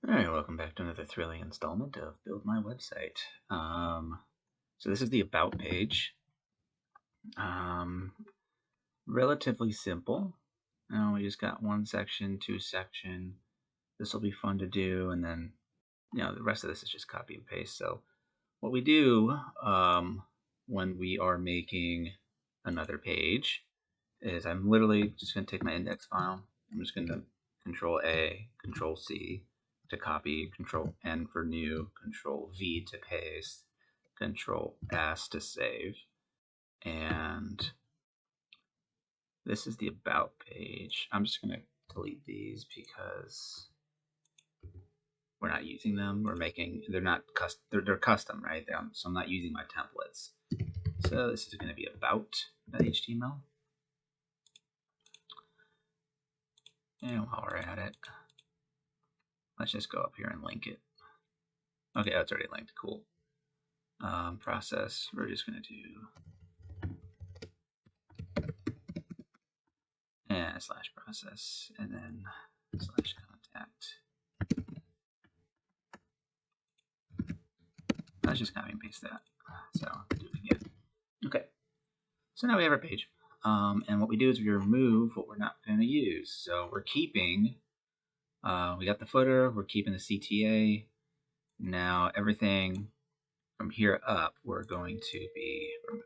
Alright, welcome back to another thrilling installment of Build My Website. So this is the About page. Relatively simple. We just got one section, two section. This will be fun to do, and then the rest of this is just copy and paste. So what we do when we are making another page is I'm literally just going to take my index file. I'm just going to Control A, Control C to copy, Control N for new, Control V to paste, Control S to save. And this is the About page. I'm just going to delete these because we're not using them. They're not custom. They're custom, right? So I'm not using my templates. So this is going to be about.html. And while we're at it, let's just go up here and link it. Okay, that's already linked. Cool. Process, we're just going to do slash process and then slash contact. Let's just copy and paste that. So do it again. Okay. So now we have our page. And what we do is we remove what we're not going to use. So we're keeping, we got the footer, we're keeping the CTA. Now everything from here up, we're going to be removing.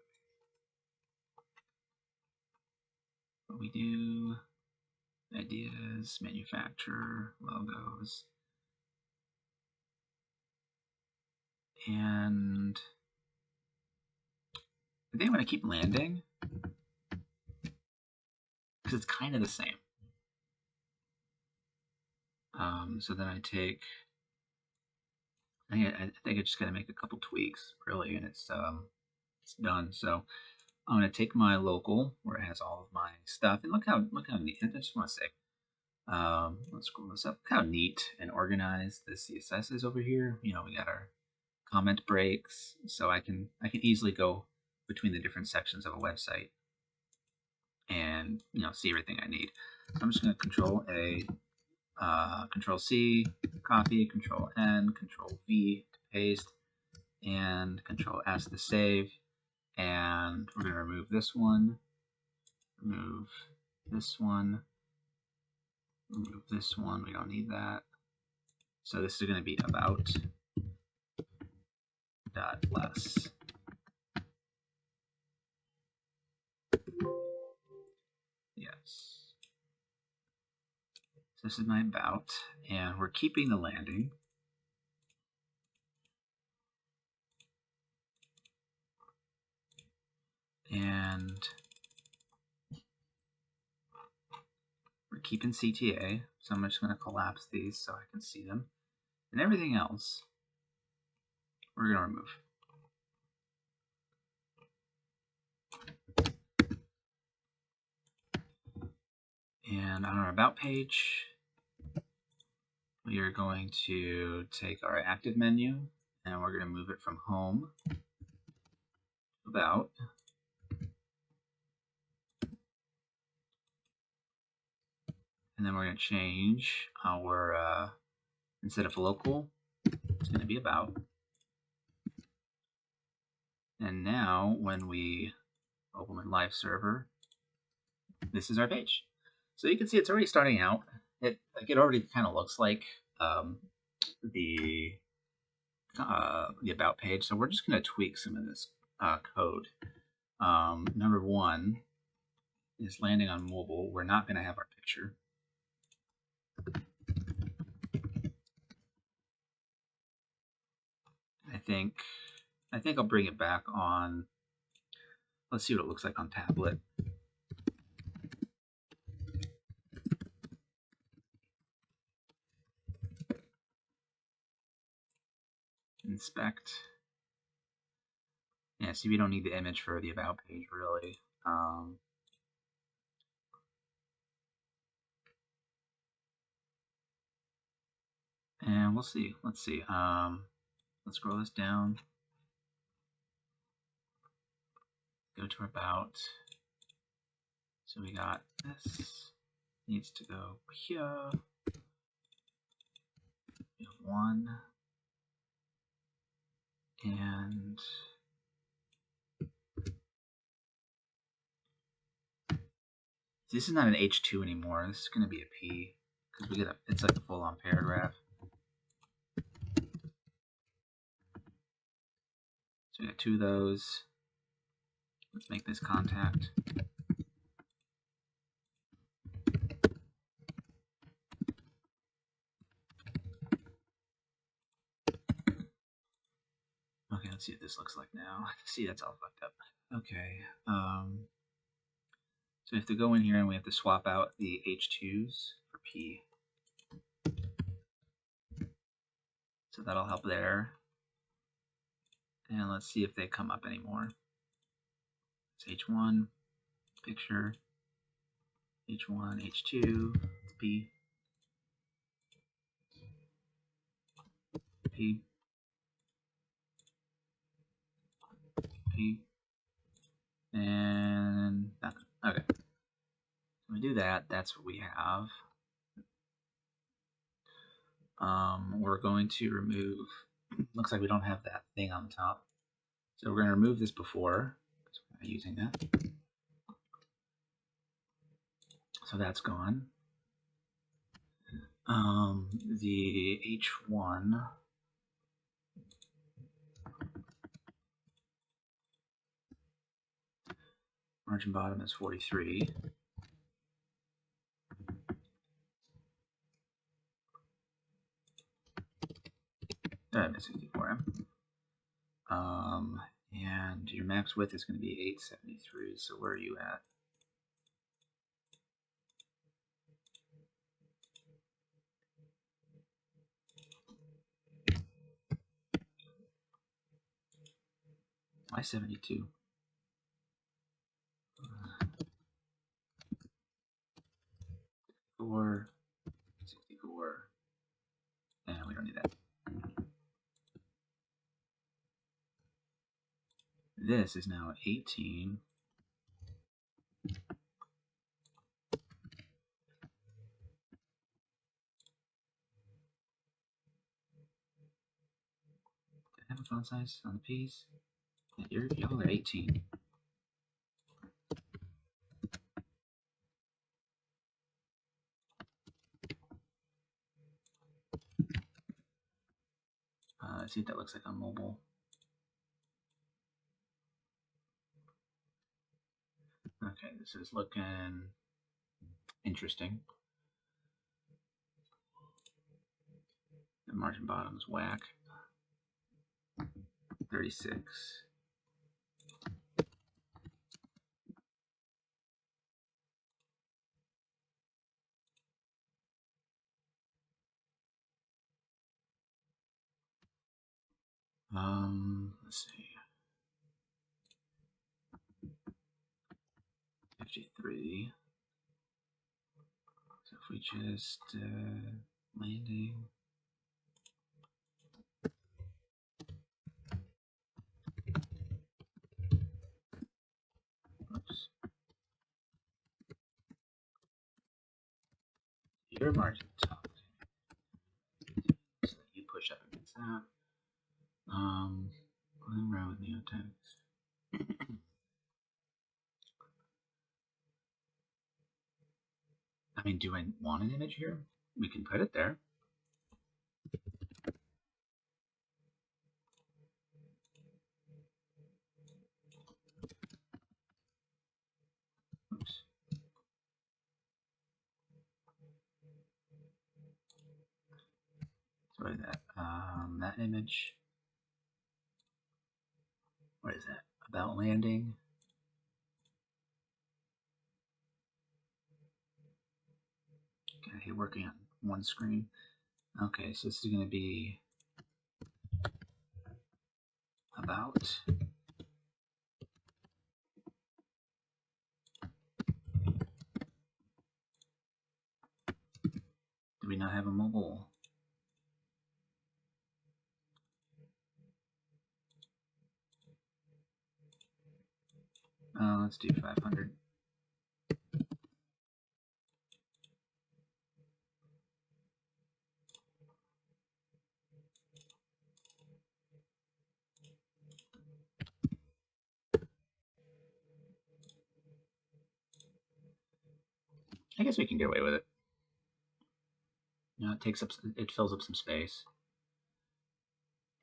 What we do, ideas, manufacturer, logos. And I think I'm going to keep landing because it's kind of the same. So then I take, I think I just got to make a couple tweaks really, and it's done. So I'm going to take my local where it has all of my stuff, and look how neat. I just want to say, let's scroll this up. Look how neat and organized the CSS is over here. We got our comment breaks, so I can easily go between the different sections of a website and see everything I need. So I'm just going to Control A, Control C, copy, Control N, Control V to paste, and Control S to save. And we're going to remove this one, remove this one, remove this one. We don't need that. So this is going to be about dot less. Yes. So this is my about, and we're keeping the landing. And we're keeping CTA, so I'm just going to collapse these so I can see them. And everything else, we're going to remove. And on our About page, we are going to take our active menu, and we're going to move it from Home to About. And then we're going to change our, instead of local, it's going to be About. And now when we open with Live Server, this is our page. So you can see it's already starting out. It already kind of looks like the About page. So we're just going to tweak some of this code. Number one is landing on mobile. We're not going to have our picture. I think I'll bring it back on. Let's see what it looks like on tablet. Inspect. Yeah, see, we don't need the image for the About page, really. And we'll see. Let's see. Let's scroll this down. Go to About. So we got this. Needs to go here. H1 and this is not an H2 anymore. This is going to be a P because we get it's like a full-on paragraph. So we got 2 of those. Let's make this contact. Okay, let's see what this looks like now. See, that's all fucked up. Okay. So we have to go in here and we have to swap out the H2s for P. So that'll help there. And let's see if they come up anymore. It's H1, picture, H1, H2, P, P, P, and nothing. Okay. When we do that, that's what we have. We're going to remove, looks like we don't have that thing on the top. So we're going to remove this before, because we're not using that. So that's gone. The H1 margin bottom is 43. I'm at 64. And your max width is going to be 873. So where are you at? Why 72? 64. And we don't need that. This is now 18. Did I have a font size on the P's? Yeah, y'all are 18. Let's see what that looks like on mobile. Okay, this is looking interesting. The margin bottom is whack. 36. Let's see. 53. So if we just landing. Oops. Your margin top. So that you push up against that. Going around with Neotex. I mean, do I want an image here? We can put it there. Oops. Sorry, that image. What is that? About landing. Okay, you're working on one screen. Okay, so this is going to be about. Do we not have a mobile? Let's do 500. I guess we can get away with it. You know, it fills up some space.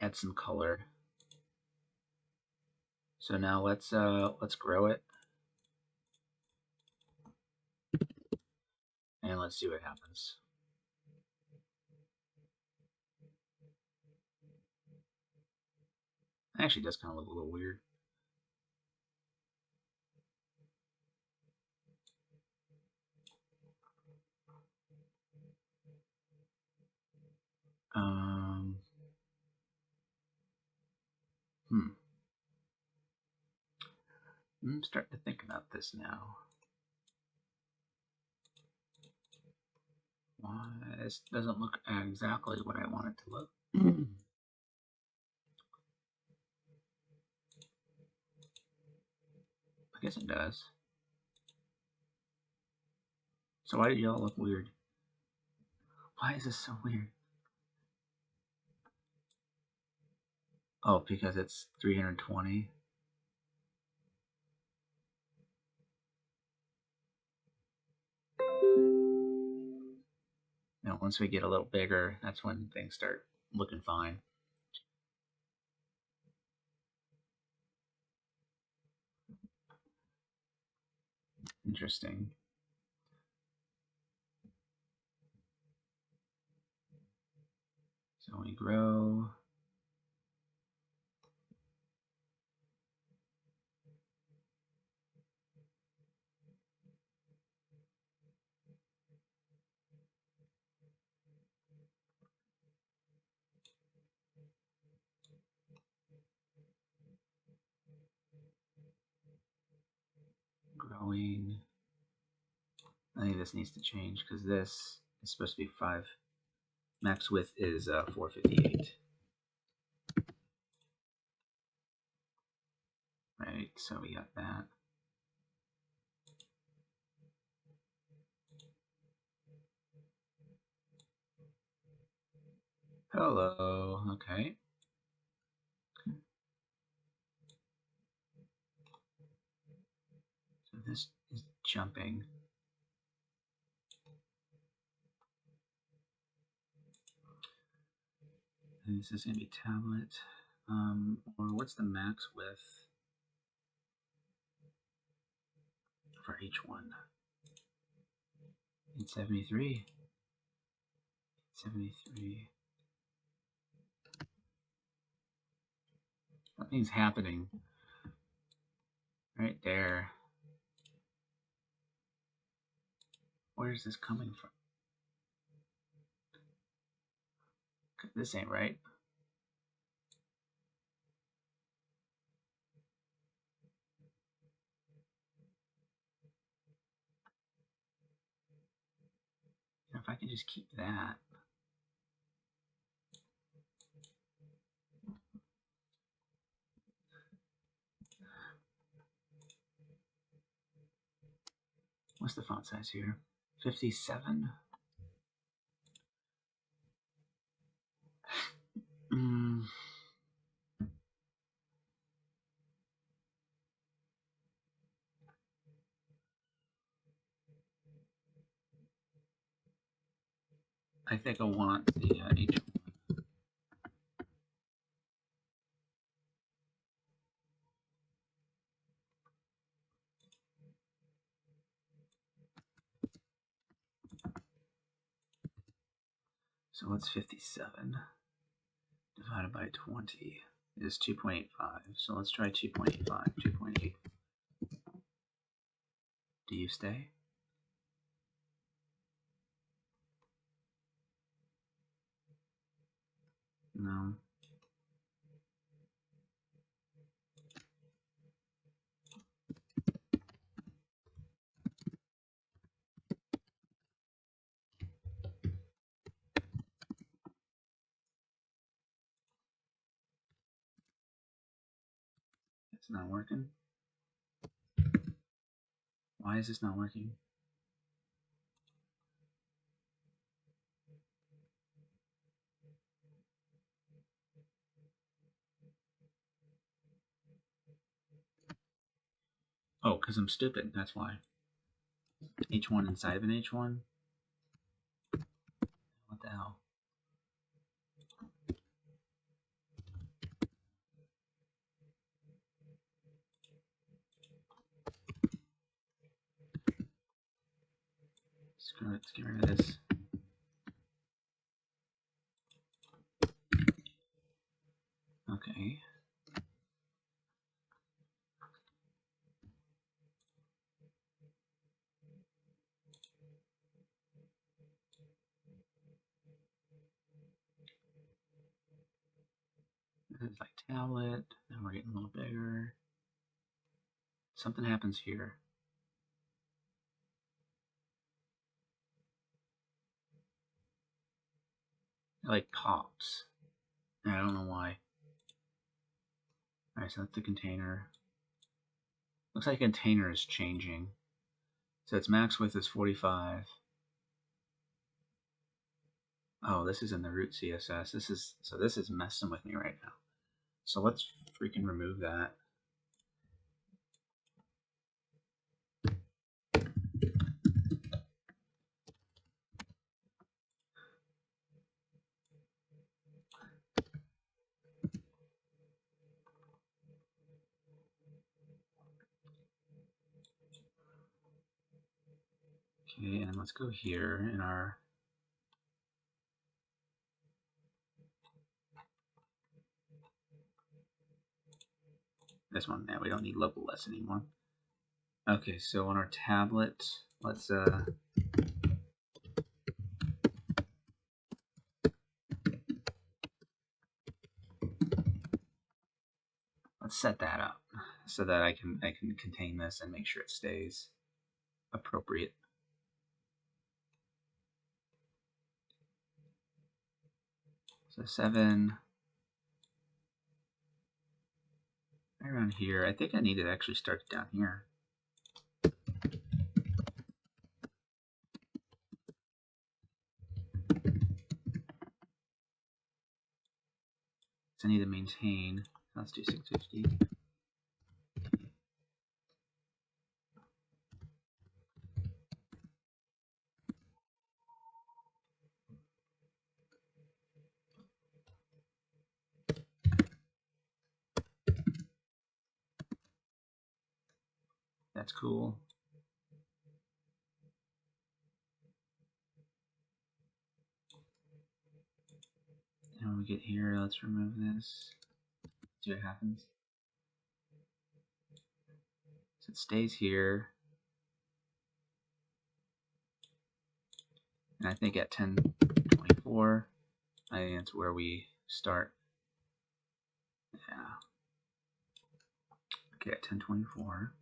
Add some color. So now let's grow it. And let's see what happens. It actually does kind of look a little weird. I'm starting to think about this now. Why this doesn't look exactly what I want it to look. I guess it does. So why did y'all look weird? Why is this so weird? Oh, because it's 320. You know, once we get a little bigger, that's when things start looking fine. Interesting. So we grow. Growing. I think this needs to change because this is supposed to be 5. Max width is 458. Right, so we got that. Hello, okay. So this is jumping. And this is going to be tablet. Or what's the max width for each one? 873. 873. Something's happening right there. Where is this coming from? This ain't right. If I can just keep that. What's the font size here? 57. I think I want the H1. So what's 57 divided by 20 is 2.85. So let's try 2.85. 2.8. Do you stay? No. It's not working. Why is this not working? Oh, because I'm stupid. That's why. H1 inside of an H1? What the hell? Screw it, let's get rid of this. Okay. This is like tablet. Now we're getting a little bigger. Something happens here. It like pops. I don't know why. Alright, so that's the container. Looks like the container is changing. So its max width is 45. Oh, this is in the root CSS. This is messing with me right now. So let's freaking remove that. Okay, and let's go here in our this one. Now we don't need local less anymore. Okay, so on our tablet, let's set that up so that I can contain this and make sure it stays appropriate. So 7 right around here. I think I need to actually start down here. So I need to maintain. Let's do 650. That's cool. And when we get here, let's remove this. See what happens. So it stays here. And I think at 1024, I think that's where we start. Yeah. Okay, at 1024.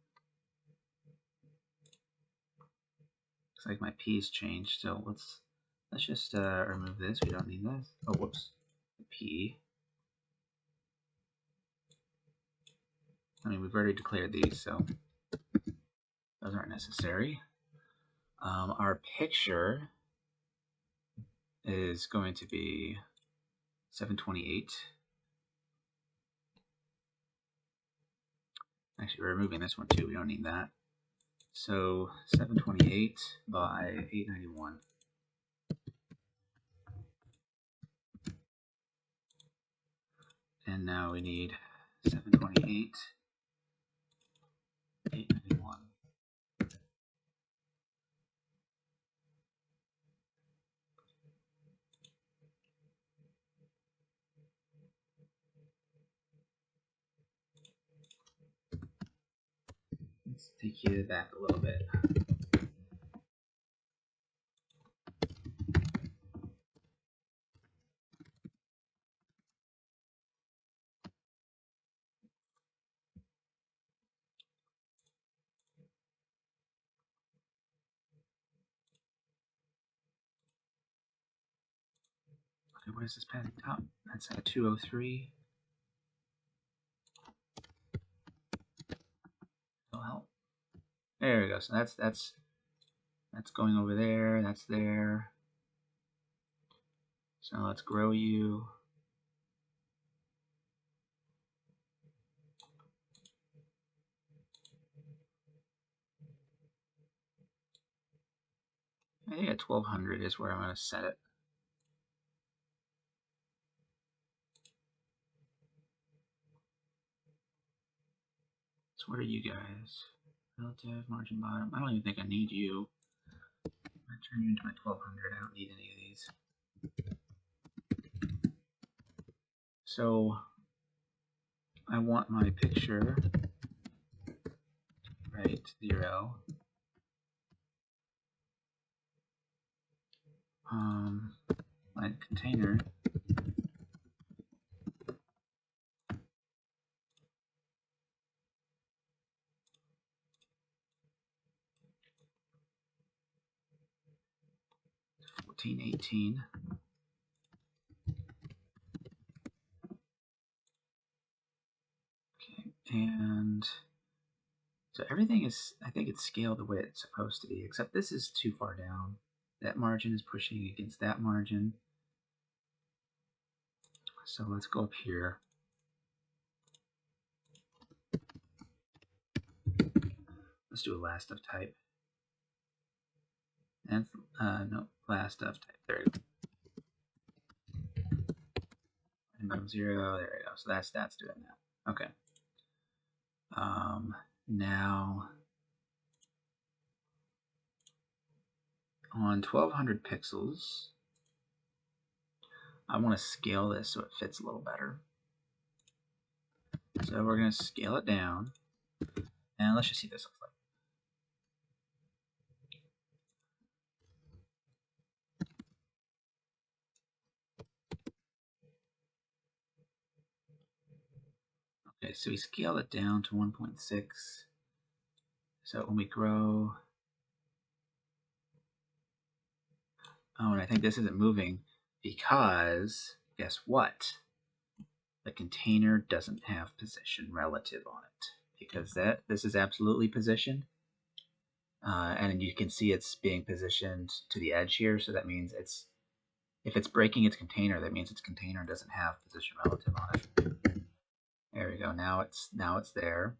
Looks like my P's changed, so let's just remove this. We don't need this. Oh, whoops. The P. I mean, we've already declared these, so those aren't necessary. Our picture is going to be 728. Actually, we're removing this one too. We don't need that. So 728 by 891. And now we need 728, 891. Let's take you back a little bit. Okay, where's this padding top? That's at 203. That'll help. There we go. So that's going over there. That's there. So let's grow you. I think at 1200 is where I'm going to set it. So what are you guys? Relative, margin bottom. I don't even think I need you. I turn you into my 1200. I don't need any of these. So I want my picture right 0. My container $14.18. Okay, and so everything is, I think it's scaled the way it's supposed to be, except this is too far down. That margin is pushing against that margin. So let's go up here. Let's do a last of type. And no, last of type. There we go. And bottom 0. There we go. So that's doing that. Okay. Now on 1200 pixels, I want to scale this so it fits a little better. So we're going to scale it down, and let's just see what this looks like. Okay, so we scaled it down to 1.6. So when we grow, oh, and I think this isn't moving because guess what? The container doesn't have position relative on it, because this is absolutely positioned. And you can see it's being positioned to the edge here, so that means if it's breaking its container, that means its container doesn't have position relative on it. There we go. Now it's there,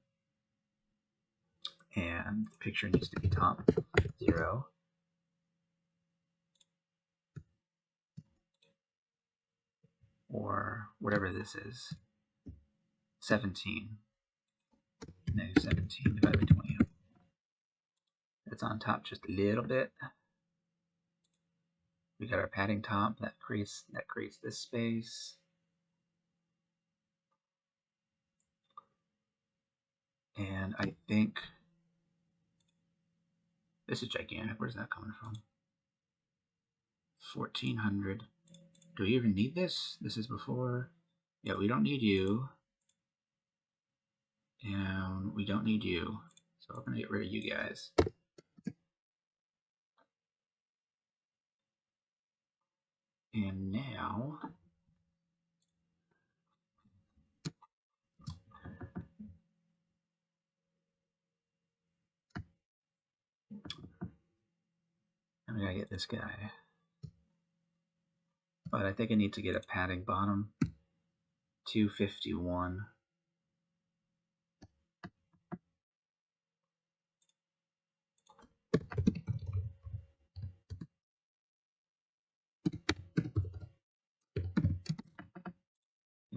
and the picture needs to be top 0. Or whatever this is, 17. Negative 17 divided by 20. It's on top just a little bit. We got our padding top that creates this space. And I think this is gigantic. Where's that coming from? 1400. Do we even need this? This is before. Yeah, we don't need you. And we don't need you. So we're going to get rid of you guys. And now I'm going to get this guy. But I think I need to get a padding bottom. 251.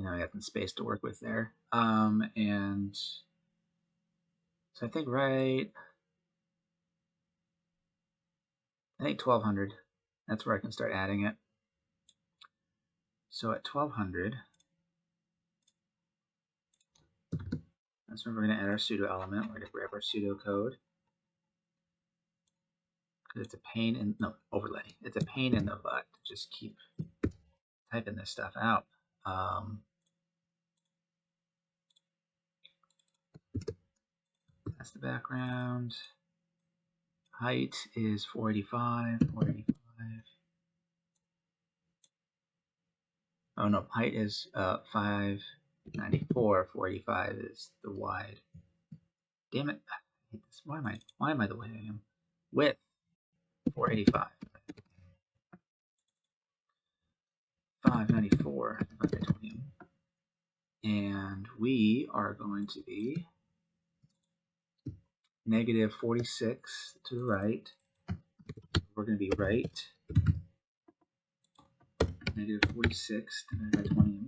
I got some space to work with there. And so I think I think 1200. That's where I can start adding it. So at 1200, that's where we're going to add our pseudo element. We're going to grab our pseudo code. Because it's a pain in, no, overlay. It's a pain in the butt to just keep typing this stuff out. That's the background. Height is 485. Oh no, height is 594. 485 is the wide. Damn it! I hate this. Why am I the way I am? Width 485. 594. And we are going to be negative 46 to the right, we're going to be right negative 46 divided by 20,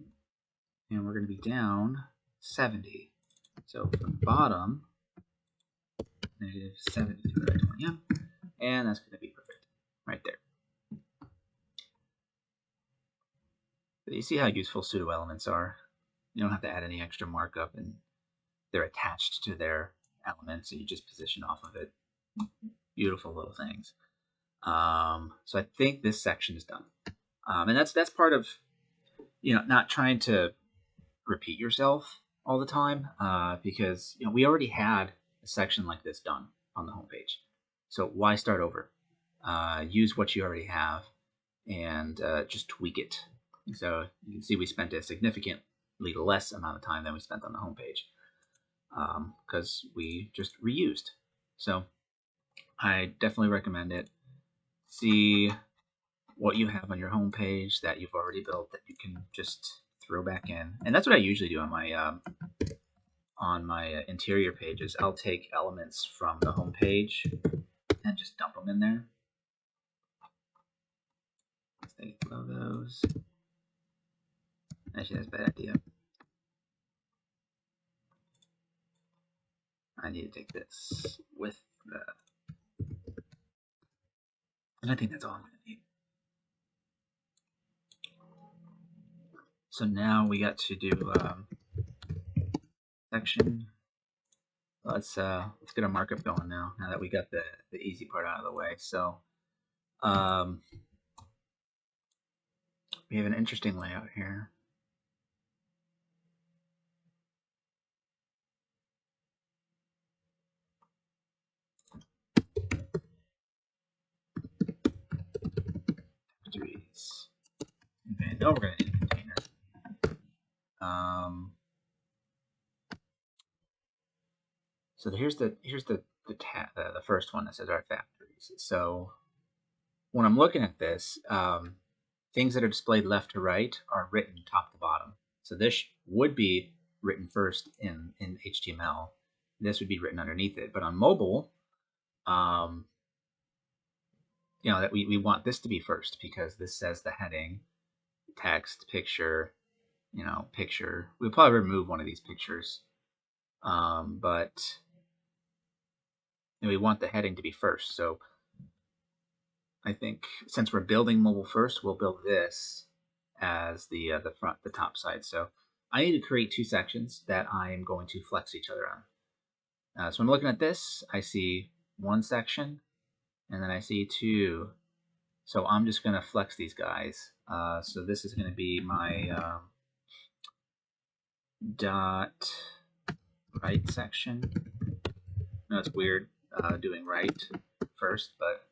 and we're going to be down 70. So from the bottom, negative 70 divided by 20, and that's going to be perfect right there. But you see how useful pseudo elements are. You don't have to add any extra markup, and they're attached to their elements, so you just position off of it. Beautiful little things. So I think this section is done, and that's part of not trying to repeat yourself all the time, because we already had a section like this done on the homepage. So why start over? Use what you already have and just tweak it. So you can see we spent a significantly less amount of time than we spent on the homepage because we just reused. So I definitely recommend it. See what you have on your homepage that you've already built that you can just throw back in, and that's what I usually do on my interior pages. I'll take elements from the homepage and just dump them in there. State logos. Actually, that's a bad idea. I need to take this with the, and I think that's all I'm going to need. So now we got to do section. Let's get a markup going now. Now that we got the easy part out of the way. So we have an interesting layout here. Factories. Okay, now we're going to need a container. So here's the first one that says our factories. So when I'm looking at this, things that are displayed left to right are written top to bottom. So this would be written first in HTML. This would be written underneath it. But on mobile, that we want this to be first because this says the heading, text, picture, picture. We'll probably remove one of these pictures, but we want the heading to be first. So I think since we're building mobile first, we'll build this as the top side. So I need to create two sections that I am going to flex each other on. So I'm looking at this. I see one section, and then I see two. So I'm just going to flex these guys. So this is going to be my dot right section. No, it's weird doing right first, but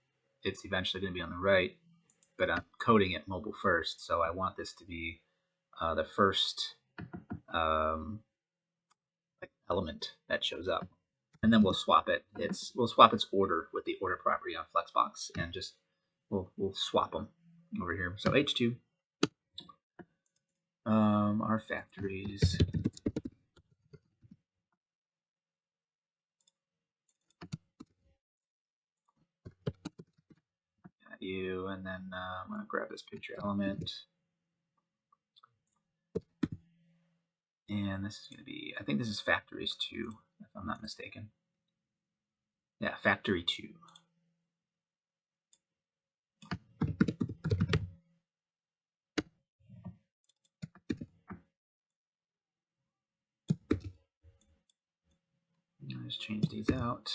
it's eventually going to be on the right. But I'm coding it mobile first, so I want this to be the first element that shows up, and then we'll swap it. We'll swap its order with the order property on Flexbox, and just we'll swap them over here. So H2, our factories. You, and then I'm going to grab this picture element, and this is going to be, I think this is factories 2, if I'm not mistaken. Yeah, factory 2. Let's change these out.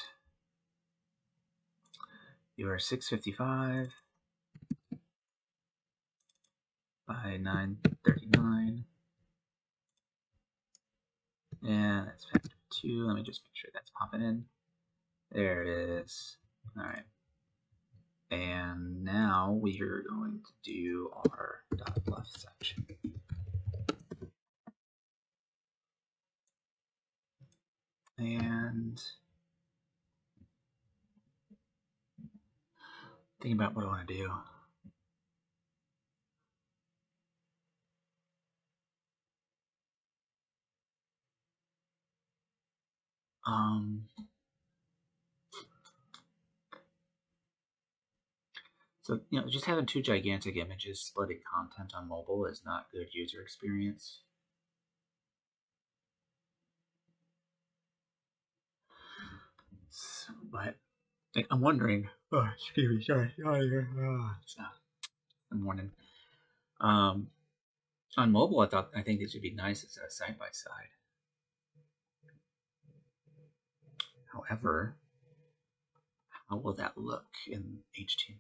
You are 655 by 939. And that's factor 2. Let me just make sure that's popping in. There it is. All right. And now we are going to do our dot left section. And think about what I want to do. So, just having two gigantic images splitting content on mobile is not good user experience. So, but I'm wondering. Oh, excuse me. Sorry. It's the morning. On mobile, I think this would be nice as a side by side. However, how will that look in HTML?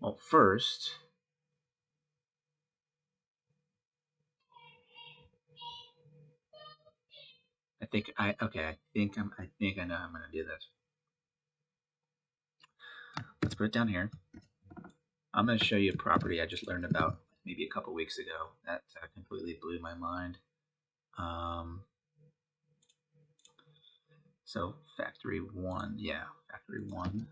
Well, first, I think I know how I'm gonna do this. Let's put it down here. I'm gonna show you a property I just learned about maybe a couple weeks ago that completely blew my mind. So factory one, yeah, factory one.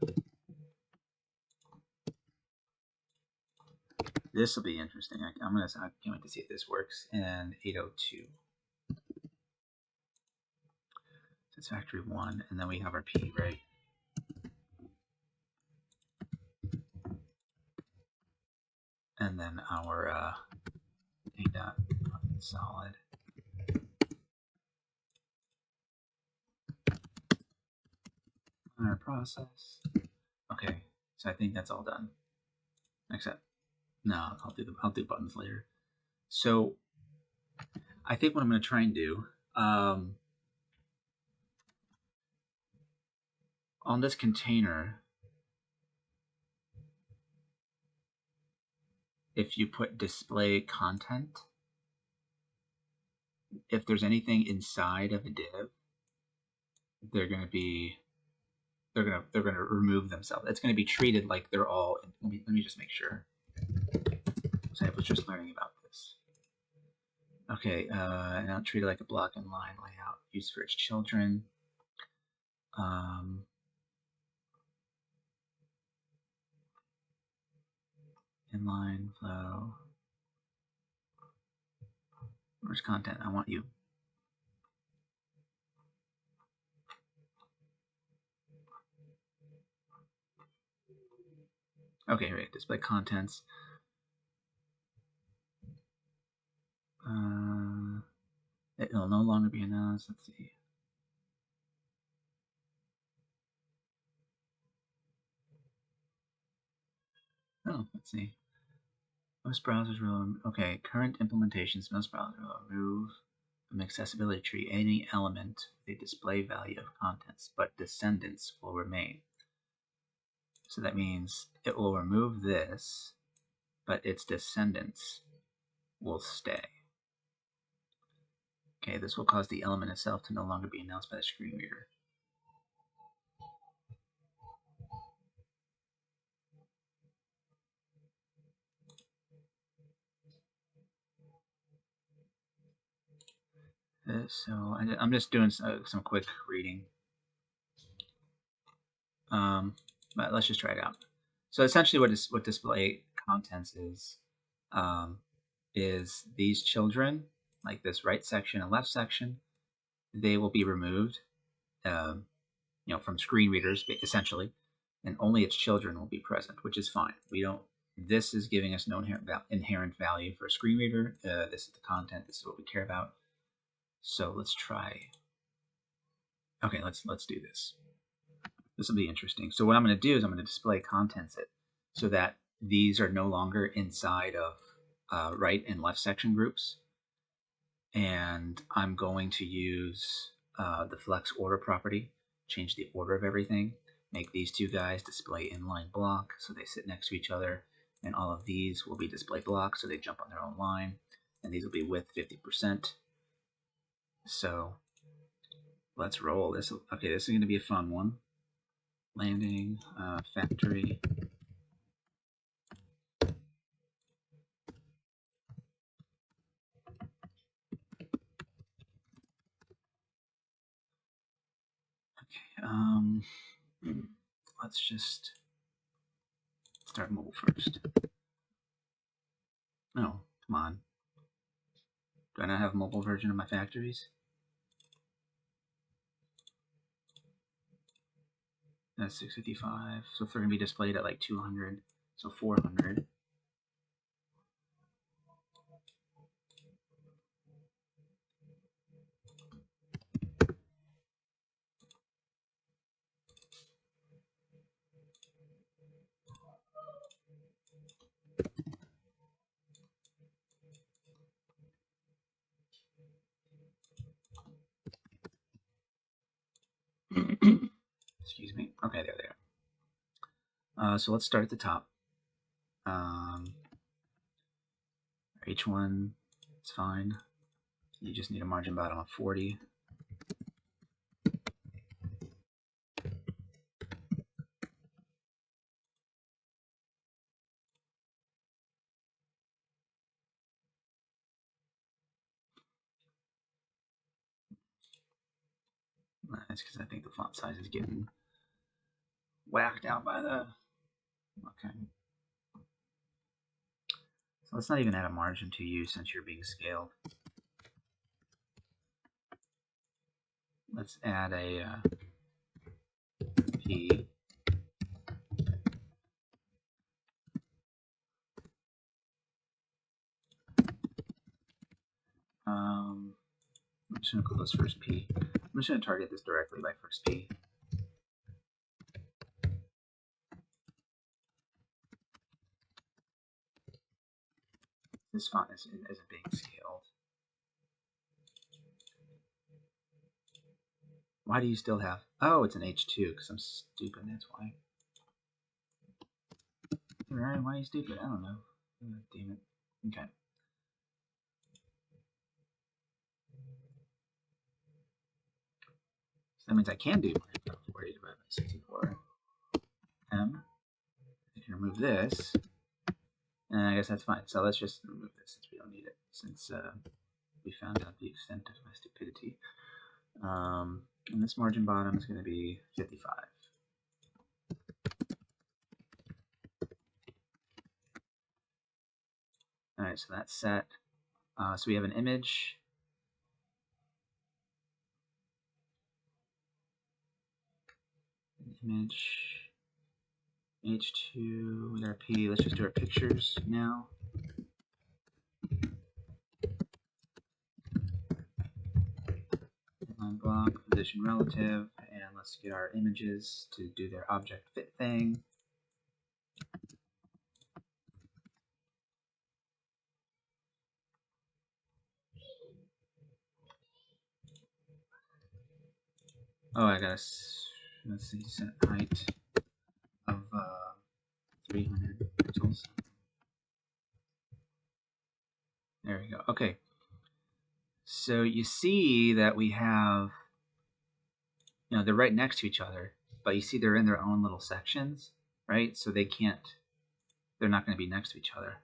This will be interesting. I can't wait to see if this works. And 802. It's factory one, and then we have our P, right? And then our A dot solid. Our process. Okay, so I think that's all done. Except, no, I'll do buttons later. So I think what I'm going to try and do on this container, if you put display content, if there's anything inside of a div, they're going to remove themselves. It's going to be treated like they're all. Let me just make sure. So I was just learning about this. Okay, now treat it like a block and line layout used for its children. Inline flow. Where's content? I want you. Okay, right. Display contents. It will no longer be announced. Let's see. Oh, let's see. Most browsers will, okay, current implementations, most browsers will remove from accessibility tree any element with a display value of contents, but descendants will remain. So that means it will remove this, but its descendants will stay. Okay, this will cause the element itself to no longer be announced by the screen reader. So I'm just doing some quick reading. But let's just try it out. So essentially what display contents is these children, like this right section and left section, they will be removed from screen readers essentially, and only its children will be present, which is fine. This is giving us no inherent value for a screen reader. This is the content, this is what we care about. So let's try. Okay, let's do this. This will be interesting. So what I'm going to do is I'm going to display contents so that these are no longer inside of right and left section groups. And I'm going to use the flex order property, change the order of everything, make these two guys display inline block so they sit next to each other, and all of these will be display blocks so they jump on their own line, and these will be width 50%. So let's roll this. Okay, this is going to be a fun one. Landing, factory. Let's just start mobile first. No, come on. Do I not have a mobile version of my factories? That's 655. So if they're going to be displayed at like 200, so 400. Excuse me. Okay, there they are. So let's start at the top. H1, it's fine. You just need a margin bottom of 40. That's because I think the font size is getting whacked out by the... Okay. So let's not even add a margin to you since you're being scaled. Let's add a P. I'm just going to call this first P. I'm just going to target this directly by first P. This font isn't being scaled. Why do you still have... Oh, it's an H2 because I'm stupid, that's why. Ryan, why are you stupid? I don't know. Oh, damn it. Okay. So that means I can do 40 divided by 64. M. I can remove this. And I guess that's fine. So let's just remove this since we don't need it. Since we found out the extent of my stupidity. And this margin bottom is going to be 55. All right, so that's set. So we have an image. Image. H2 with our P. Let's just do our pictures now. Line block, position relative, and let's get our images to do their object fit thing. Oh, I gotta, let's see, set height of 300 pixels. There we go. Okay. So you see that we have, you know, they're right next to each other, but you see they're in their own little sections, right? So they can't, they're not going to be next to each other.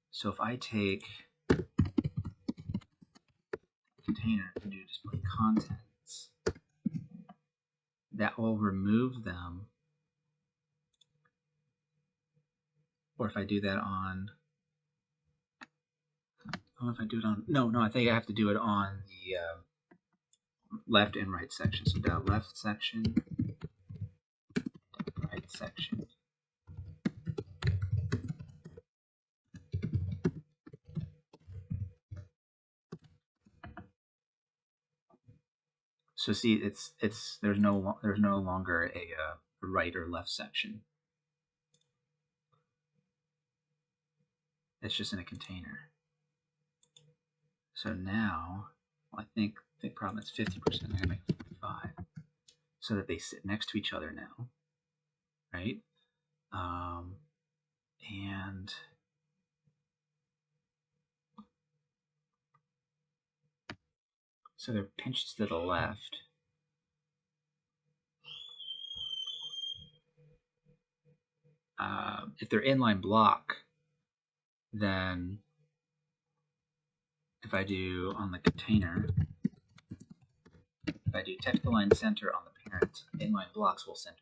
So if I take container and do display contents, that will remove them. Or if I do that on, I don't know if I do it on, no, I think I have to do it on the left and right section. So dot left section, dot right section. So see, there's no longer a right or left section. It's just in a container. So now, well, I think problem is 50%. I'm gonna make 45, so that they sit next to each other now, right? And so they're pinched to the left. If they're inline block, then if I do on the container, if I do text align center on the parent, inline blocks will center.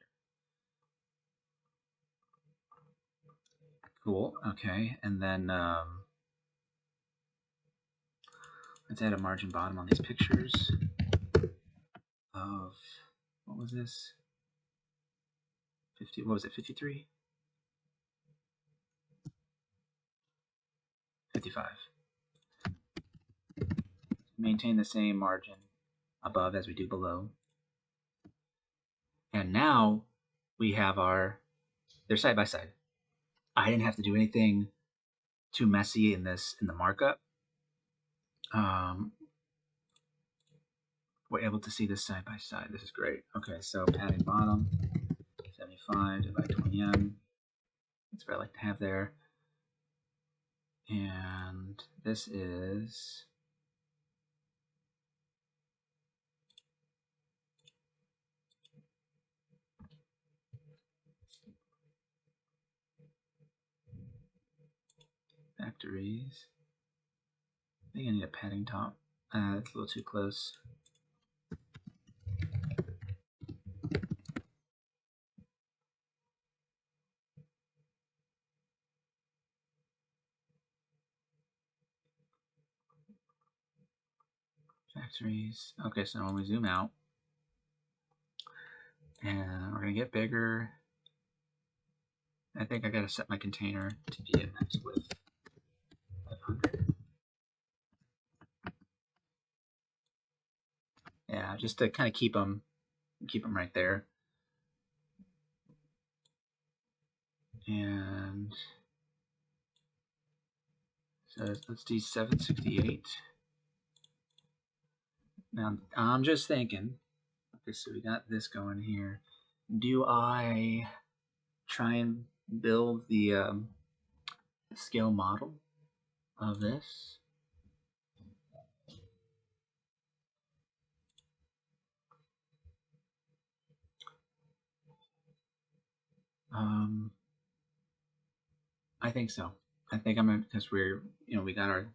Cool. Okay, and then let's add a margin bottom on these pictures of, what was this? 50, what was it, 53? 55. Maintain the same margin above as we do below. And now we have they're side by side. I didn't have to do anything too messy in the markup. We're able to see this side by side. This is great. Okay, so padding bottom, 75 divided by 20m. That's what I like to have there. And this is factories. I think I need a padding top. It's a little too close. Factories. Okay, so when we zoom out, and we're gonna get bigger. I think I gotta set my container to be at max width 500. Yeah, just to kind of keep them right there. And so let's do 768. Now I'm just thinking. Okay, so we got this going here. Do I try and build the scale model of this? I think so. I think I'm gonna, because we got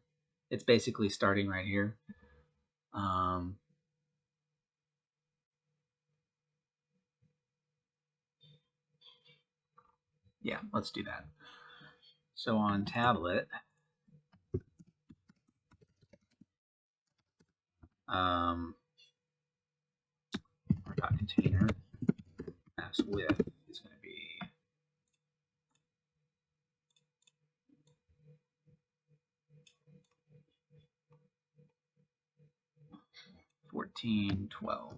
it's basically starting right here. Yeah, let's do that. So on tablet, our dot container max width is going to be 1412.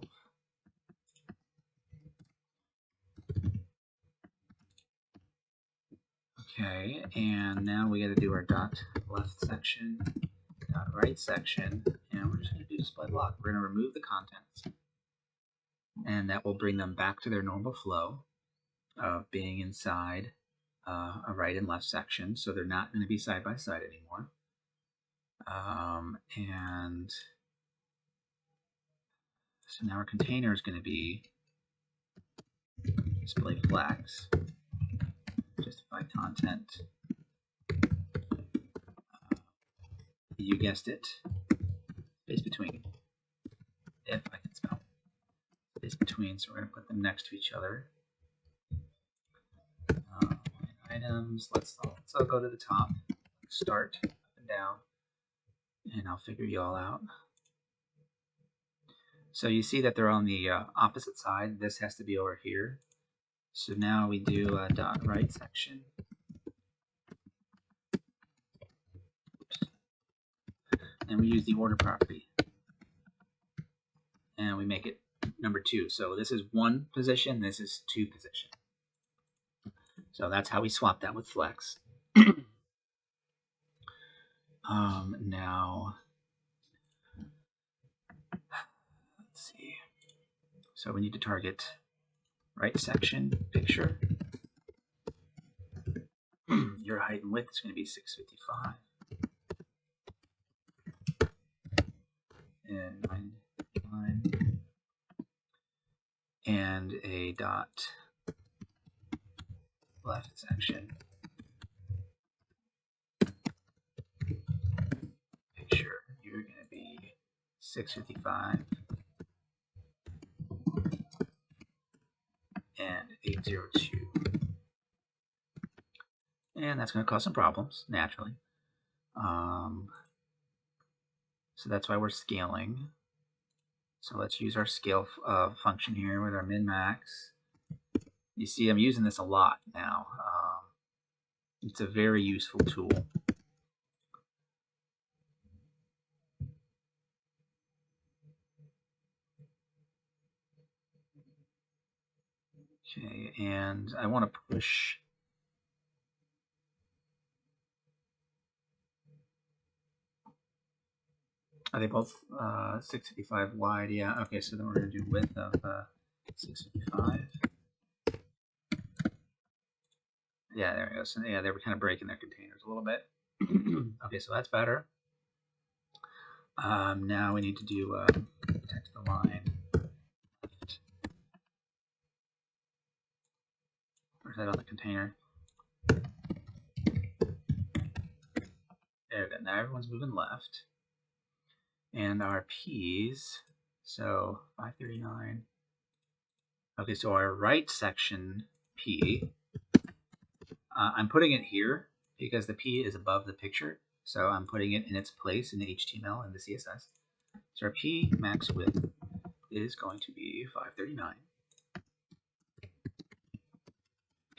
Okay, and now we got to do our dot left section, dot right section, and we're just going to do display block. We're going to remove the contents, and that will bring them back to their normal flow of being inside a right and left section, so they're not going to be side by side anymore. And so now our container is going to be display flags, justify content. You guessed it, space between. If I can spell space between, so we're going to put them next to each other. Items. Let's all go to the top. Start up and down, and I'll figure you all out. So you see that they're on the opposite side. This has to be over here. So now we do a dot right section. And we use the order property. And we make it number 2. So this is 1 position, this is 2 position. So that's how we swap that with flex. Now, let's see. So we need to target right section picture. Your height and width is going to be 655. And 9. And a dot left section picture. You're going to be 655 and 802. And that's going to cause some problems, naturally. So that's why we're scaling. So let's use our scale function here with our min-max. You see, I'm using this a lot now. It's a very useful tool. Okay, and I want to push. Are they both 655 wide? Yeah. Okay, so then we're going to do width of 655. Yeah, there we go. So yeah, they were kind of breaking their containers a little bit. Okay, so that's better. Now we need to do text align. Where's that on the container? There we go. Now everyone's moving left. And our P's, so 539. Okay, so our right section P, I'm putting it here because the P is above the picture. So I'm putting it in its place in the HTML and the CSS. So our P max width is going to be 539.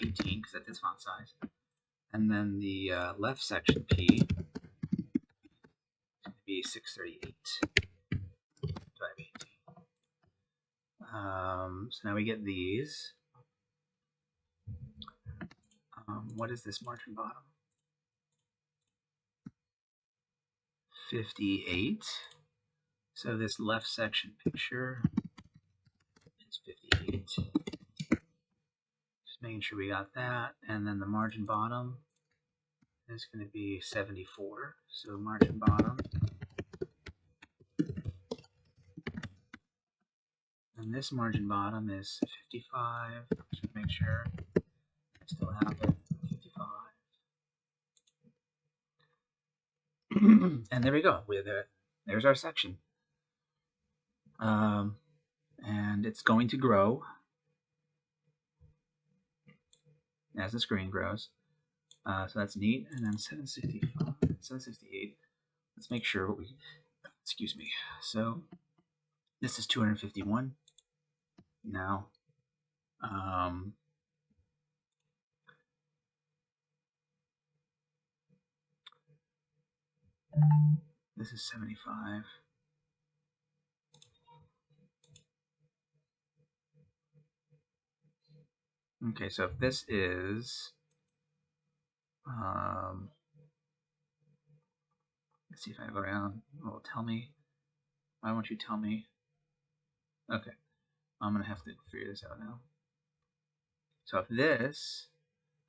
18, because that's its font size. And then the left section P is going to be 638. Divided by 18. So now we get these. What is this margin bottom? 58. So this left section picture is 58. Just making sure we got that. And then the margin bottom is going to be 74. So margin bottom. And this margin bottom is 55. Just make sure I still have it. 55. And there we go. There's our section. And it's going to grow as the screen grows. So that's neat. And then 765, 768. Let's make sure what we, excuse me. So this is 251 now. This is 75. Okay, so if this is, let's see if I go around, it will tell me. Why won't you tell me? Okay, I'm gonna have to figure this out now. So if this,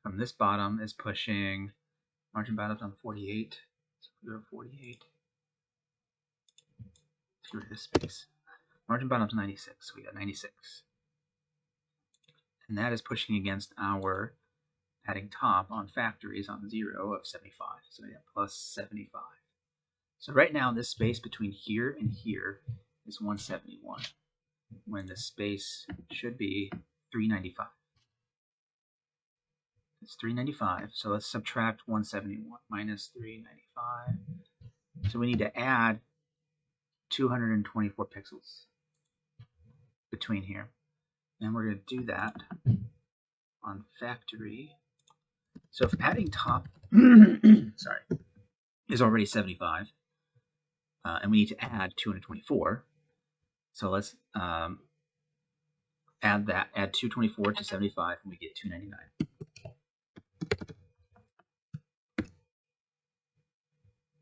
from this bottom, is pushing, margin bottom's on 48, so we go to 48. Let's get rid of this space. Margin bottom's 96, so we got 96. And that is pushing against our padding top on factories on 0 of 75. So we have plus 75. So right now, this space between here and here is 171, when the space should be 395. It's 395, so let's subtract 171 minus 395. So we need to add 224 pixels between here. And we're going to do that on factory. So if padding top sorry, is already 75, and we need to add 224, so let's add 224 to 75, and we get 299.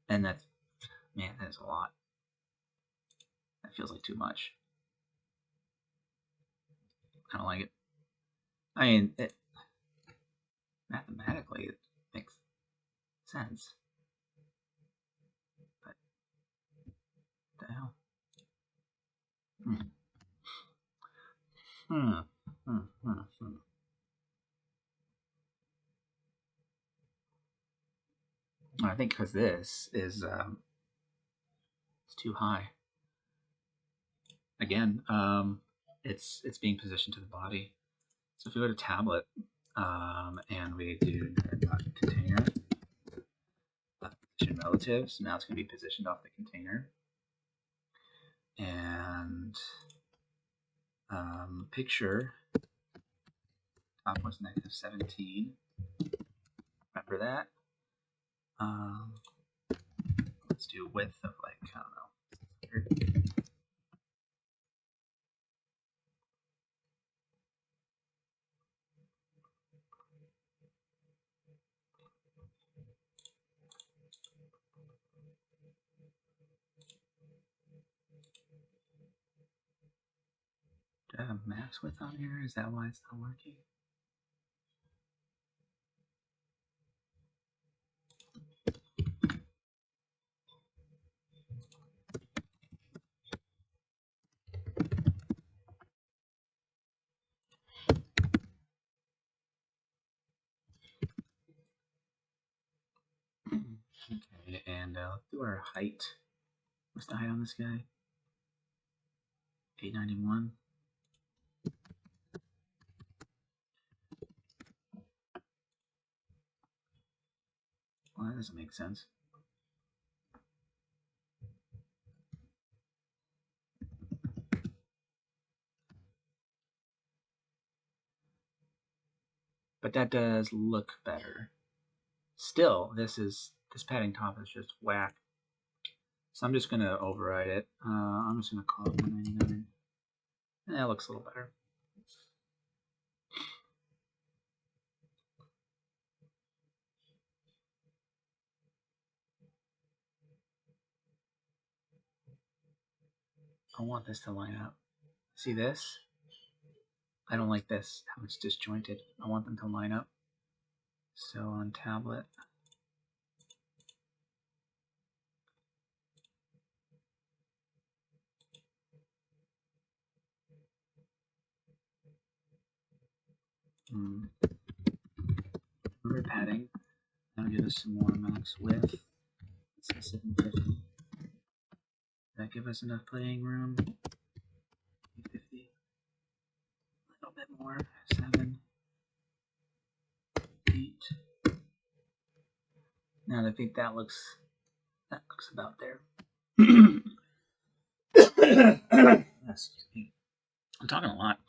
And that's, man, that is a lot. That feels like too much. I don't like it. I mean, mathematically, it makes sense. But what the hell? I think because this is it's too high. Again, it's being positioned to the body. So if we go to tablet and we do container position relative, so now it's going to be positioned off the container. And picture Top was -17. Remember that? Let's do width of like, I don't know. Do I have a max width on here? Is that why it's not working? Okay, and let's do our height. What's the height on this guy? 891. Well, that doesn't make sense. But that does look better. Still, this padding top is just whack. So I'm just gonna override it. I'm just gonna call it 199. That looks a little better. I want this to line up. See this? I don't like this, how it's disjointed. I want them to line up. So on tablet, remember padding. Now give us some more max width. Let's say 750. Does that give us enough playing room? 850. A little bit more. 7, 8. Now I think that looks about there. Excuse me. I'm talking a lot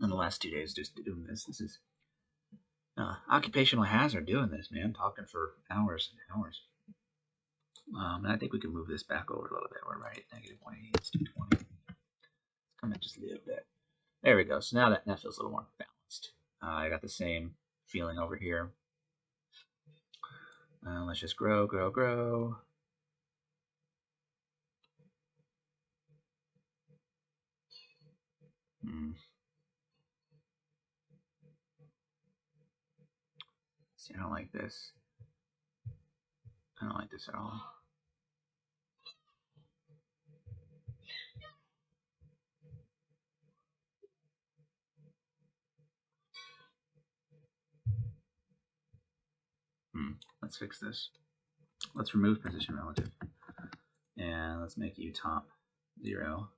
in the last 2 days just doing this. This is occupational hazard doing this, man. Talking for hours and hours. And I think we can move this back over a little bit. We're right at -180. Let's do 20. Come in just a little bit. There we go. So now that feels a little more balanced. I got the same feeling over here. Let's just grow, grow, grow. See, I don't like this. I don't like this at all. Let's fix this. Let's remove position relative. And let's make U top 0.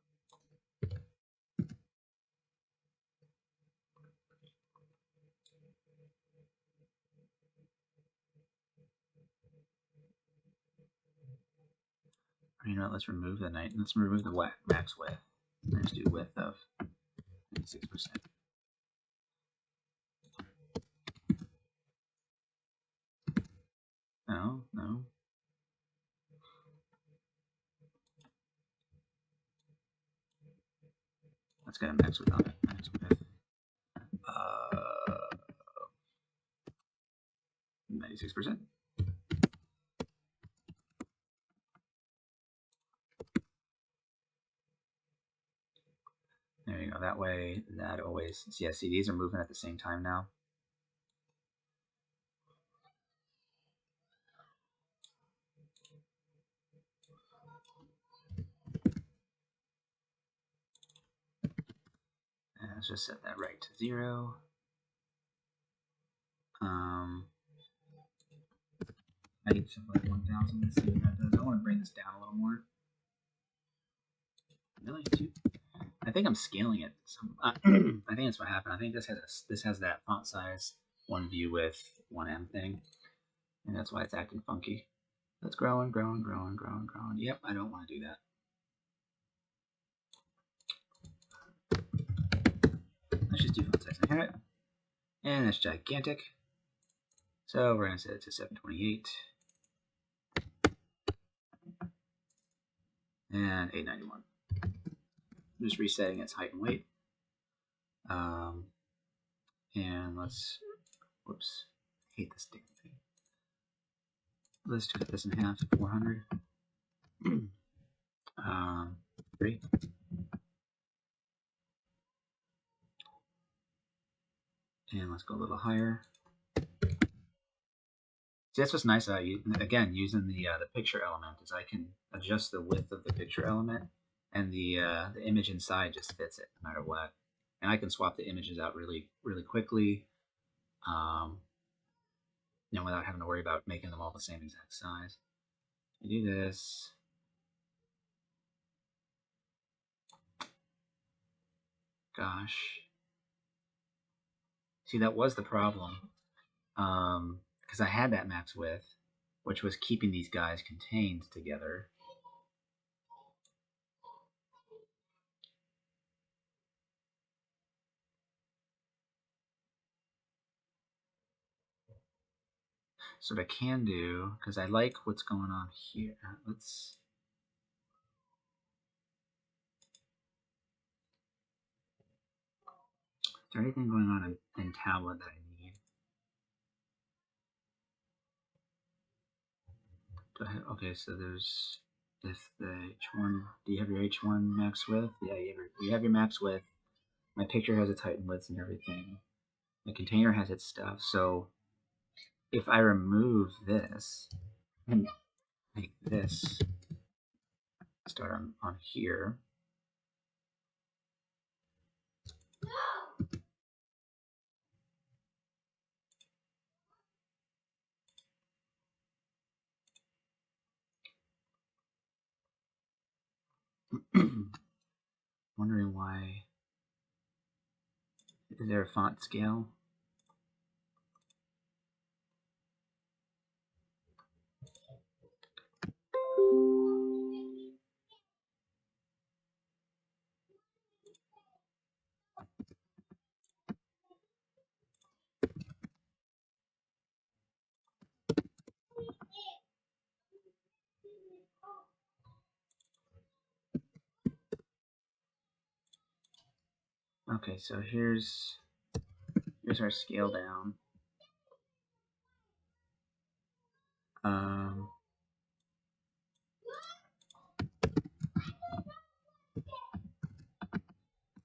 You know what, let's remove the let's remove the max width. Let's do width of 96%. No, no. Let's get a max width on it. Max width. 96%. There you go. That way, that always. Yeah, see, these are moving at the same time now. And let's just set that right to 0. Height of like 1000. Let's see what that does. I want to bring this down a little more. Really? I think I'm scaling it. I think that's what happened. I think this has that font size, one view width, 1M thing, and that's why it's acting funky. That's growing, growing, growing, growing, growing. Yep, I don't want to do that. Let's just do font size inherit. and it's gigantic. So we're going to set it to 728 and 891. I'm just resetting its height and weight. And let's, whoops, I hate this damn thing. Let's cut this in half, 400. 3. And let's go a little higher. See, that's what's nice about again using the picture element is I can adjust the width of the picture element, and the image inside just fits it no matter what. And I can swap the images out really quickly, without having to worry about making them all the same exact size. You do this. Gosh. See, that was the problem. Because I had that max width, which was keeping these guys contained together. So what I can do, because I like what's going on here, let's... Is there anything going on in tablet that I need? Okay, so there's if the H1. Do you have your H1 max width? Yeah, you have your max width. My picture has its height and width and everything. The container has its stuff. So if I remove this and make this start on here. Wondering why. Is there a font scale? Okay, so here's our scale down.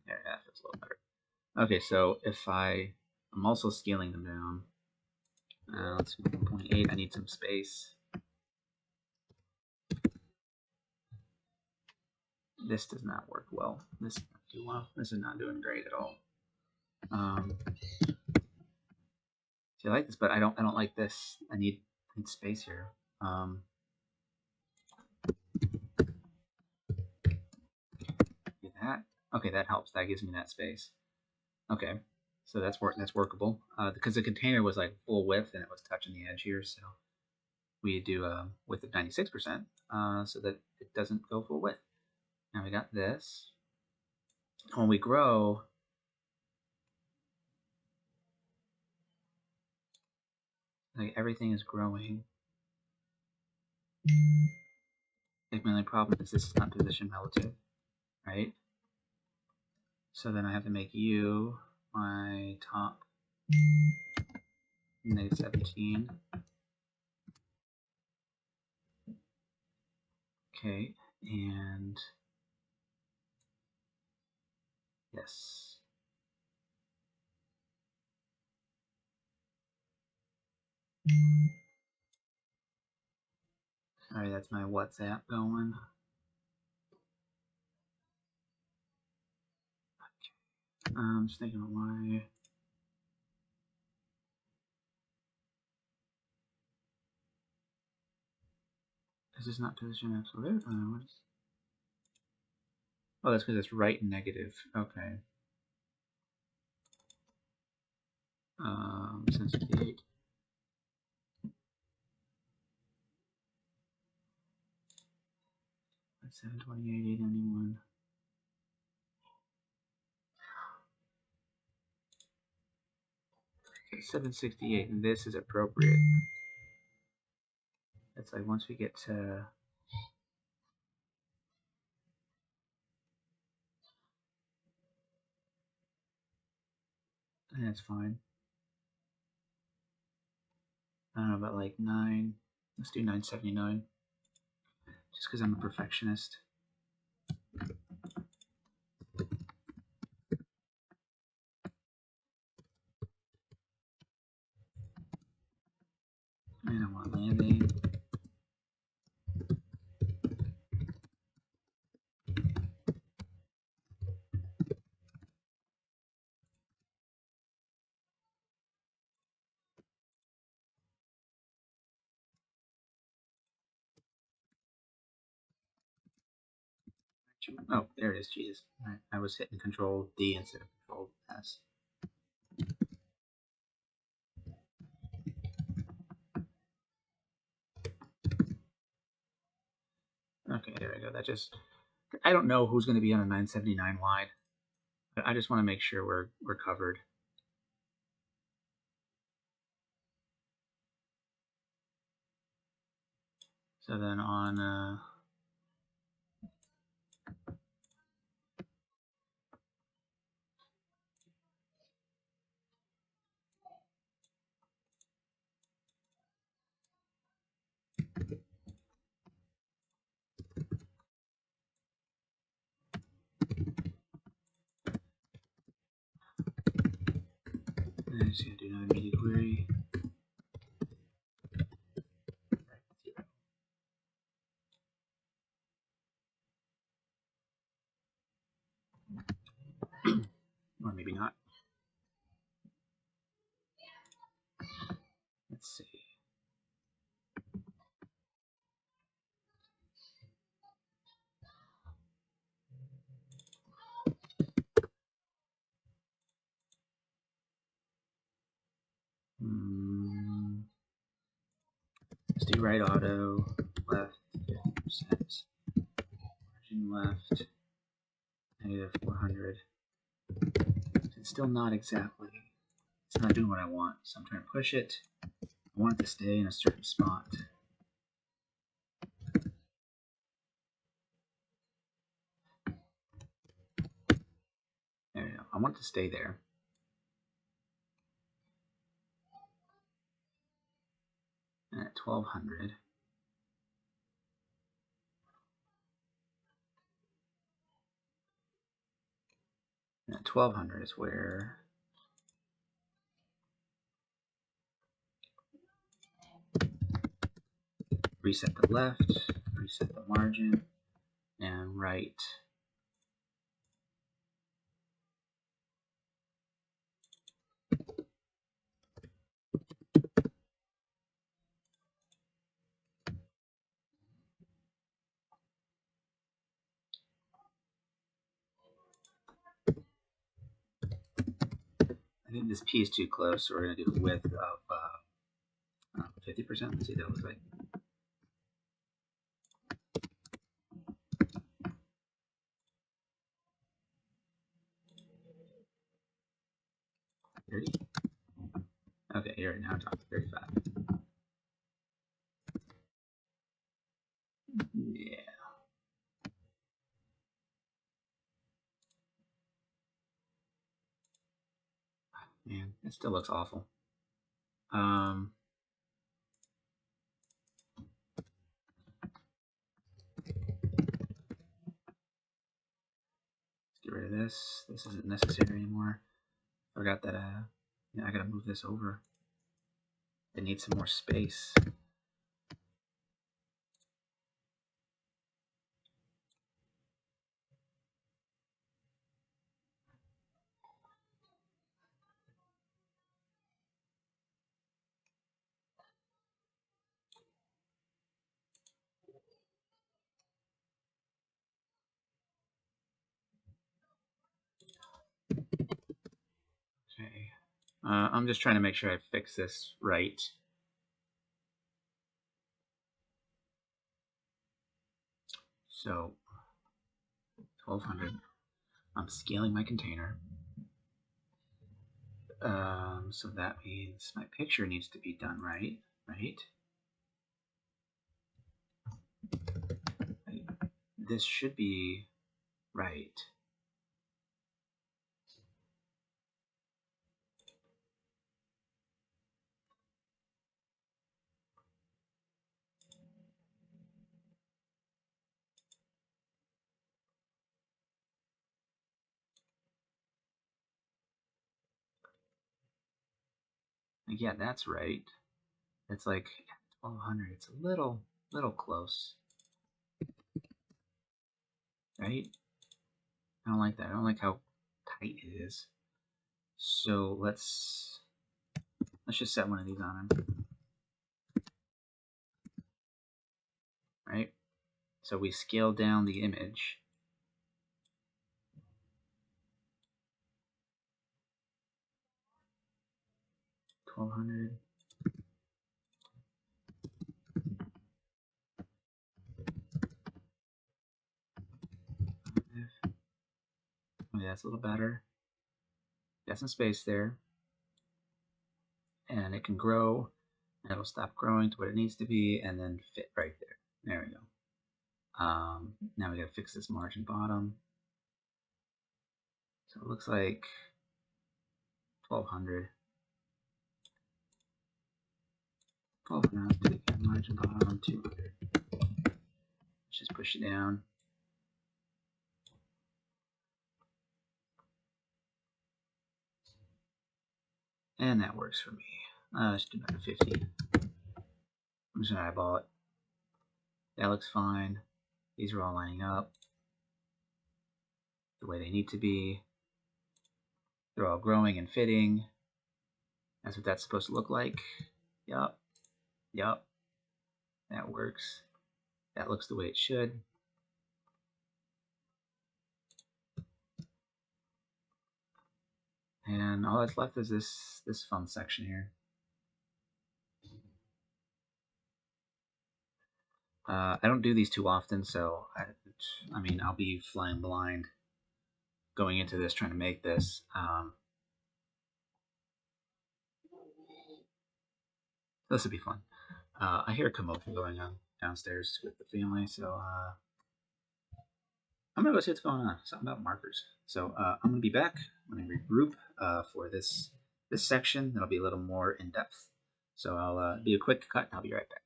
There, that feels a little better. Okay, so if I'm also scaling them down. Let's see, 1.8. I need some space. This does not work well. This is not doing great at all. See, I like this, but I don't like this. I need space here. Do that. Okay, that helps. That gives me that space. Okay, so that's workable. Because the container was like full width and it was touching the edge here, so we do width of 96%, so that it doesn't go full width. Now we got this. When we grow, like everything is growing. Like my only problem is this is not position relative, right? So then I have to make you my top -17. Okay, and yes. All right, that's my WhatsApp going. I'm just thinking why. Is this not position absolute? Oh, that's because it's right and negative. Okay. Sensitivity 728, 891. 768, and this is appropriate. It's like once we get to that's fine. I don't know about like 9. Let's do 979. Just because I'm a perfectionist. And I want landing. Oh, there it is. Jesus. I was hitting Control D instead of Control S. Okay, there we go. That just, I don't know who's going to be on a 979 wide, but I just want to make sure we're covered. So then on I'm just going to do another media query. Or maybe not. Let's see. Let's do right auto, left 50%, margin left, -400. It's still not exactly, it's not doing what I want, so I'm trying to push it. I want it to stay in a certain spot. There we go. I want it to stay there. And at 1200, and at 1200 is where reset the left, reset the margin, and right. I think this P is too close, so we're going to do the width of 50%. Let's see what that looks like. 30. Okay, here now I'm talking 35. Yeah. Man, it still looks awful. Let's get rid of this. This isn't necessary anymore. Forgot that yeah, I gotta move this over. It needs some more space. Okay. I'm just trying to make sure I fix this right. So 1200. I'm scaling my container. So that means my picture needs to be done right, right? This should be right. Yeah, that's right. It's like 1200. It's a little close, right? I don't like that. I don't like how tight it is. So let's just set one of these on him, right? So we scale down the image. $1,200. Okay, that's a little better. Got some space there, and it can grow. It'll stop growing to what it needs to be, and then fit right there. There we go. Now we gotta fix this margin bottom. So it looks like 1200. 1200. Margin bottom 200. Let's just push it down. And that works for me. Let's do another 50. I'm just gonna eyeball it. That looks fine. These are all lining up the way they need to be. They're all growing and fitting. That's what that's supposed to look like. Yup. Yup. That works. That looks the way it should. And all that's left is this fun section here. I don't do these too often, so I mean, I'll be flying blind going into this, trying to make this. This would be fun. I hear a commotion going on downstairs with the family, so I'm gonna go see what's going on. Something about markers. So I'm gonna be back. I'm gonna regroup for this section. That'll be a little more in depth. So I'll be a quick cut, and I'll be right back.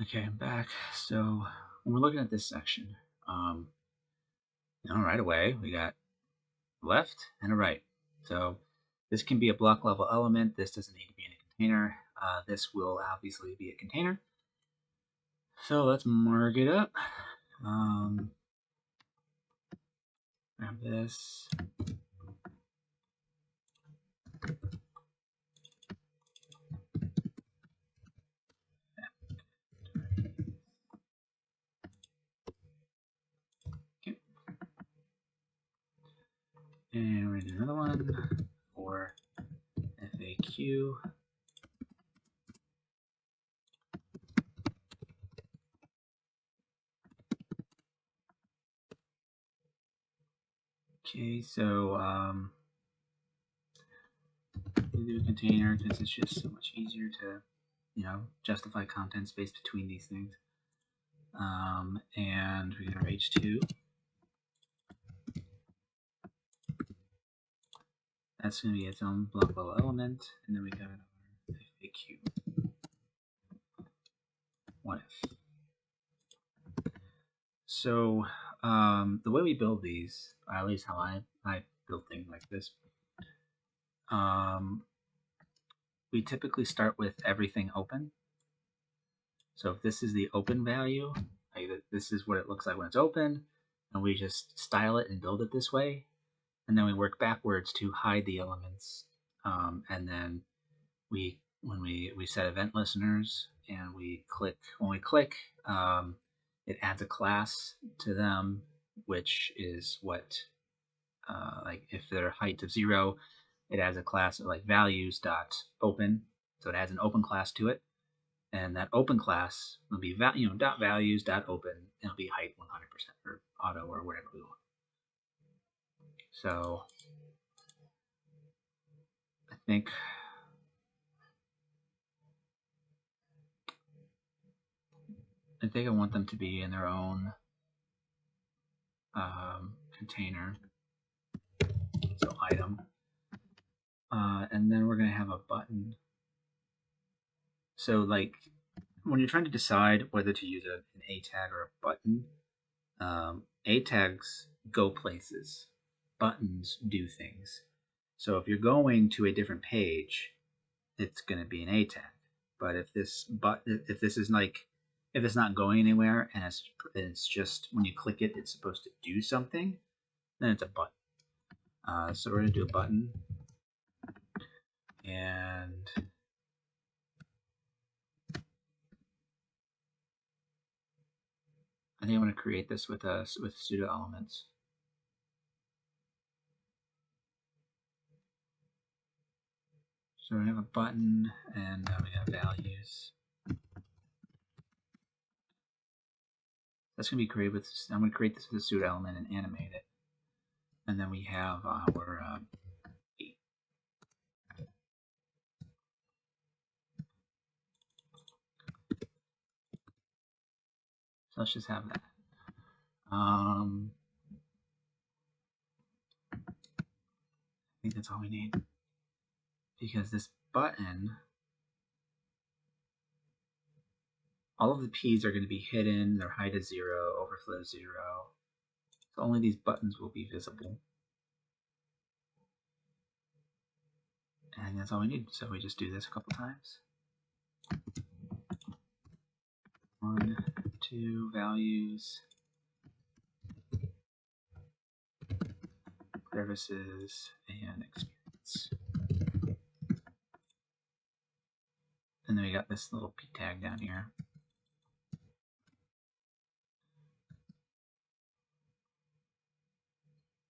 Okay, I'm back. So when we're looking at this section, right away we got a left and a right. So this can be a block level element. This doesn't need to be in a container. This will obviously be a container. So let's mark it up. Grab this. Okay. And we're going to do another one for FAQ. Okay, so we do a container because it's just so much easier to, justify content space between these things. And we got our H2. That's going to be its own block level element, and then we got our FAQ. 1F. So the way we build these, or at least how I build things like this, we typically start with everything open. So if this is the open value, this is what it looks like when it's open, and we just style it and build it this way, and then we work backwards to hide the elements, and then when we set event listeners and when we click, it adds a class to them, which is what like if their height of 0, it adds a class of like values dot open, so it adds an open class to it, and that open class will be dot values dot open, and it'll be height 100% or auto or whatever we want. So think I want them to be in their own container. So item. And then we're going to have a button. So like when you're trying to decide whether to use an A tag or a button, A tags go places. Buttons do things. So if you're going to a different page, it's going to be an A tag. But if this is like, if it's not going anywhere and it's just when you click it, it's supposed to do something, then it's a button. So we're going to do a button, and I think I'm going to create this with pseudo elements. So we have a button, and we have values. That's going to be created with, I'm going to create this with a pseudo element and animate it. And then we have our so let's just have that. I think that's all we need. Because this button, all of the P's are going to be hidden, their height is 0, overflow 0. So only these buttons will be visible. And that's all we need. So we just do this a couple times. 1, 2, values, services, and experience. And then we got this little P tag down here.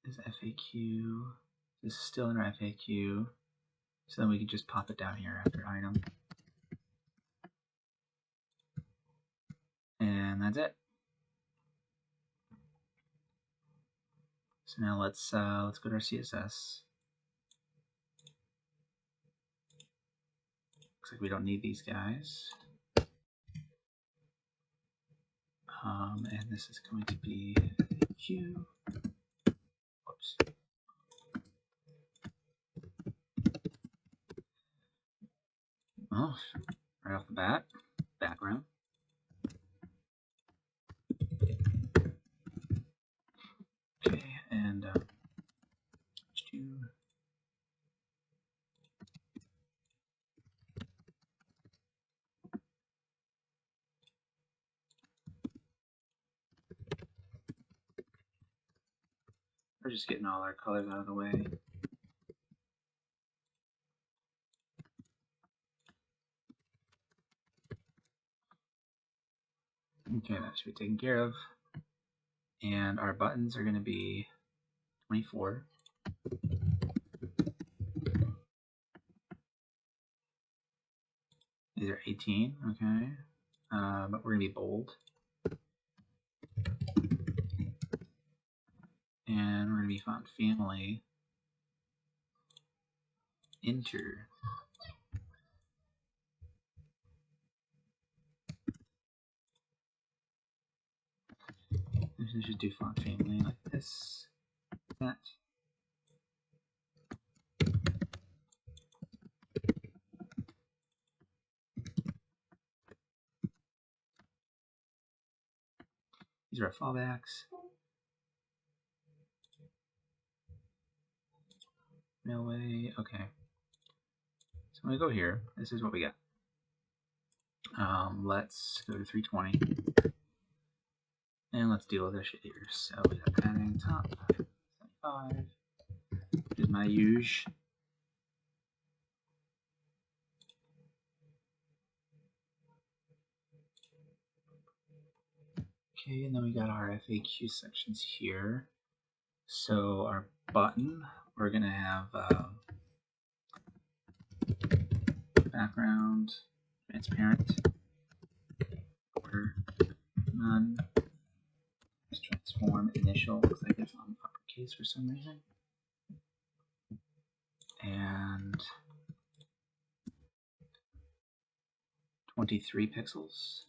This FAQ. This is still in our FAQ. So then we can just pop it down here after item. And that's it. So now let's go to our CSS. Looks like we don't need these guys. And this is going to be FAQ. Whoops. Well, right off the bat, background. Okay, and H2. We're just getting all our colors out of the way. Okay, that should be taken care of. And our buttons are going to be 24. These are 18, okay. But we're going to be bold. And we're going to be font family. Enter. We should do font family like this. That. These are our fallbacks. No way. Okay. So when we go here, this is what we got. Let's go to 320. And let's deal with this shit here. So we got padding top 75, which is my use. Okay, and then we got our FAQ sections here. So our button, we're gonna have background, transparent, border, none. Let's transform initial, looks like it's on uppercase for some reason. And 23 pixels.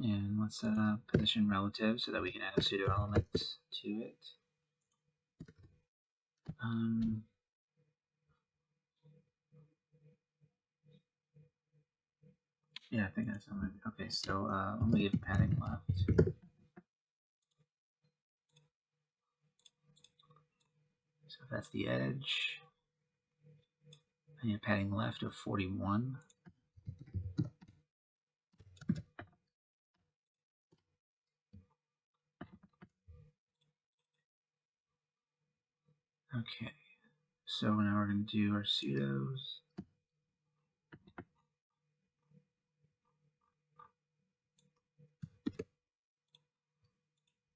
And let's set up position relative so that we can add a pseudo element to it. Yeah, I think that's something. Okay, so I'm gonna give padding left. So that's the edge. I need a padding left of 41. Okay, so now we're going to do our pseudos.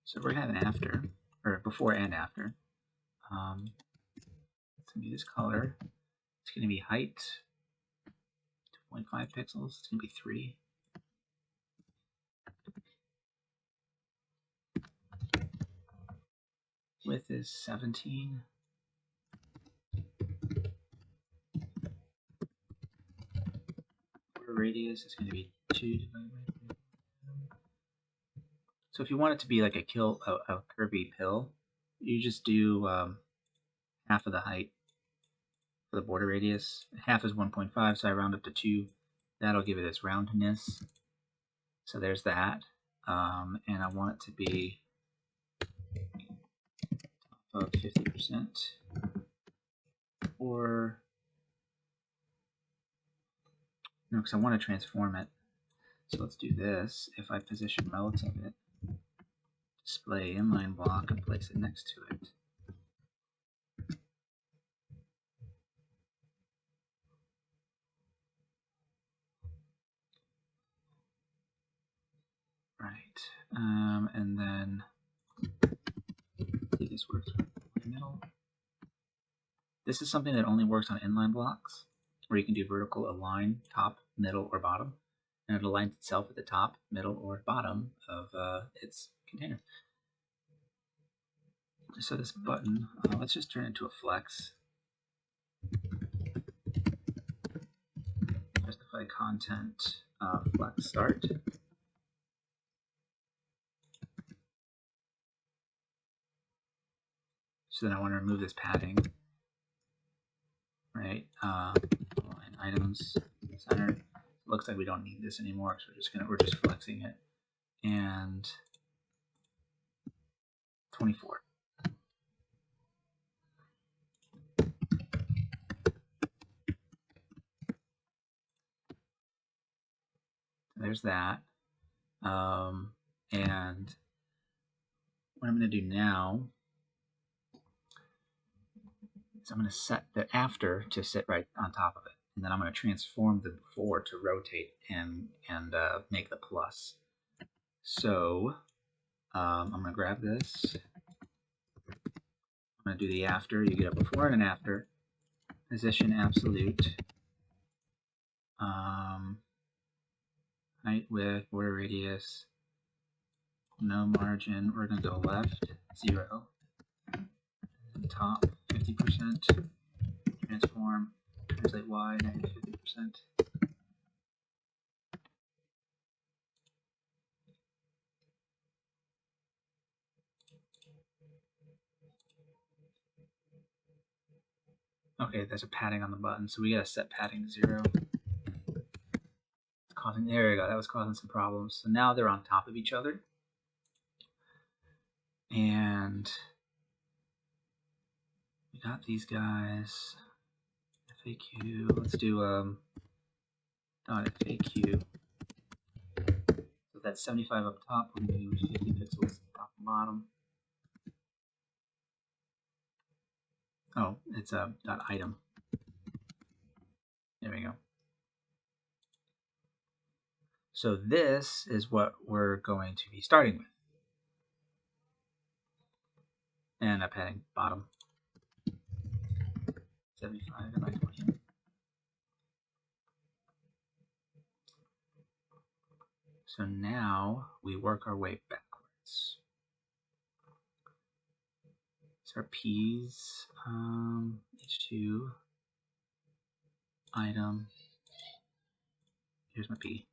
So we're going to have an after, or before and after. It's going to be this color. It's going to be height, 2.5 pixels. It's going to be 3. Width is 17. Border radius is going to be 2 divided by 3. So if you want it to be like a curvy pill, you just do half of the height for the border radius. Half is 1.5, so I round up to 2. That'll give it its roundness. So there's that. And I want it to be of 50%. Or, no, because I want to transform it. So let's do this. If I position relative it, display inline block and place it next to it. Right. And then see this works with the middle. This is something that only works on inline blocks, where you can do vertical align, top, middle, or bottom, and it aligns itself at the top, middle, or bottom of its container. So this button, let's just turn it into a flex. Justify content, flex start. So then I want to remove this padding, right? Line items, center. It looks like we don't need this anymore, so we're just flexing it. And 24. There's that. And what I'm going to do now is I'm going to set the after to sit right on top of it. And then I'm going to transform the before to rotate and make the plus. So I'm going to grab this. I'm going to do the after. You get a before and an after. Position absolute. Height, width, border radius. No margin. We're going to go left, 0. Top, 50%. Transform. Translate Y, negative 50%. Okay, there's a padding on the button, so we gotta set padding to 0. It's causing, there we go, that was causing some problems. So now they're on top of each other. And we got these guys. FAQ, let's do dot FAQ. So that's 75 up top, we're gonna do 50 pixels top and bottom. Oh, it's a dot item. There we go. So this is what we're going to be starting with. And a padding bottom. 75 and 20. So now we work our way backwards. So our P's, H2, item, here's my P.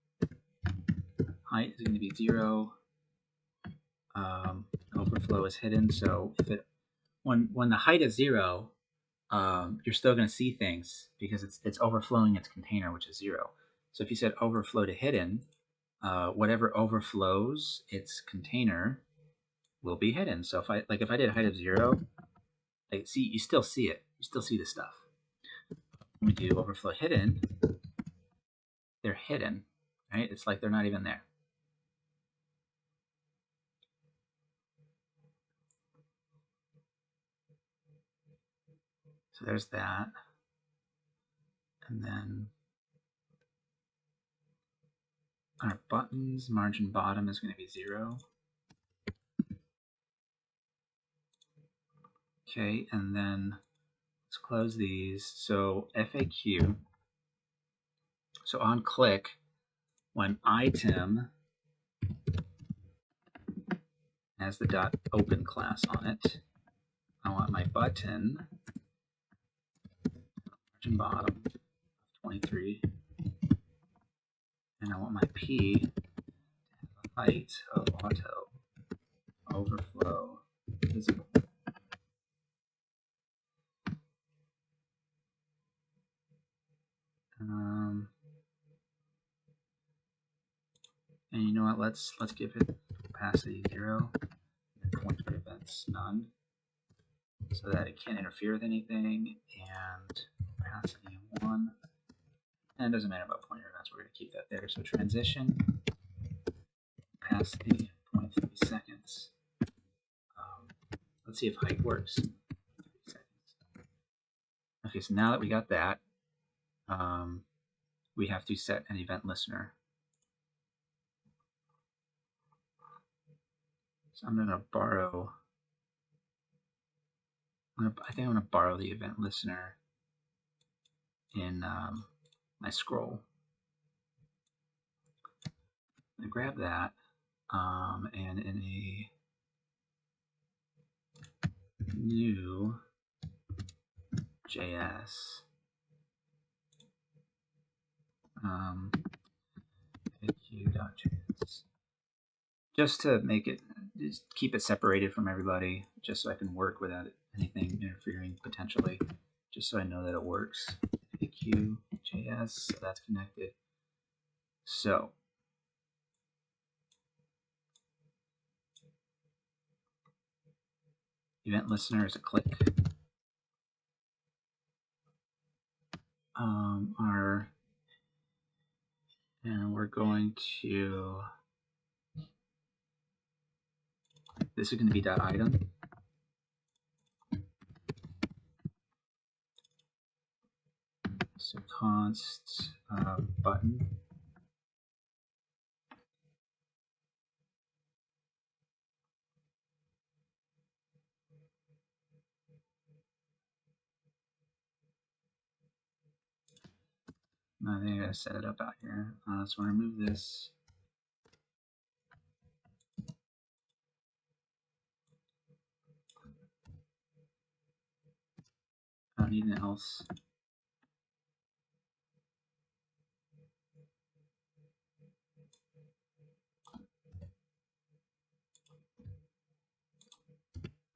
Height is going to be 0. Overflow is hidden, so if it when the height is 0, you're still going to see things because it's overflowing its container, which is 0. So if you said overflow to hidden, whatever overflows its container will be hidden. So if I did height of 0, you still see it. You still see the stuff. When we do overflow hidden, they're hidden, right? It's like they're not even there. So there's that. And then our buttons, margin bottom is going to be 0. Okay, and then let's close these. So FAQ. So on click, when item has the dot open class on it, I want my button, margin bottom, 23, and I want my P to have a height of auto, overflow, visible. And you know what? Let's give it opacity 0, and pointer events none, so that it can't interfere with anything, and opacity 1. And it doesn't matter about pointer events, we're going to keep that there. So transition, opacity 0.3 seconds. Let's see if height works. 3 seconds. Okay, so now that we got that, we have to set an event listener. So I'm going to borrow, I think I'm going to borrow the event listener in my scroll. I'm going to grab that, and in a new JS, AQ.js, just to make it, just keep it separated from everybody, just so I can work without anything interfering potentially, just so I know that it works. AQ.js, so that's connected. So event listener is a click. And we're going to, this is going to be .item. So const button. I think I gotta set it up out here. So I remove this. I don't need an else.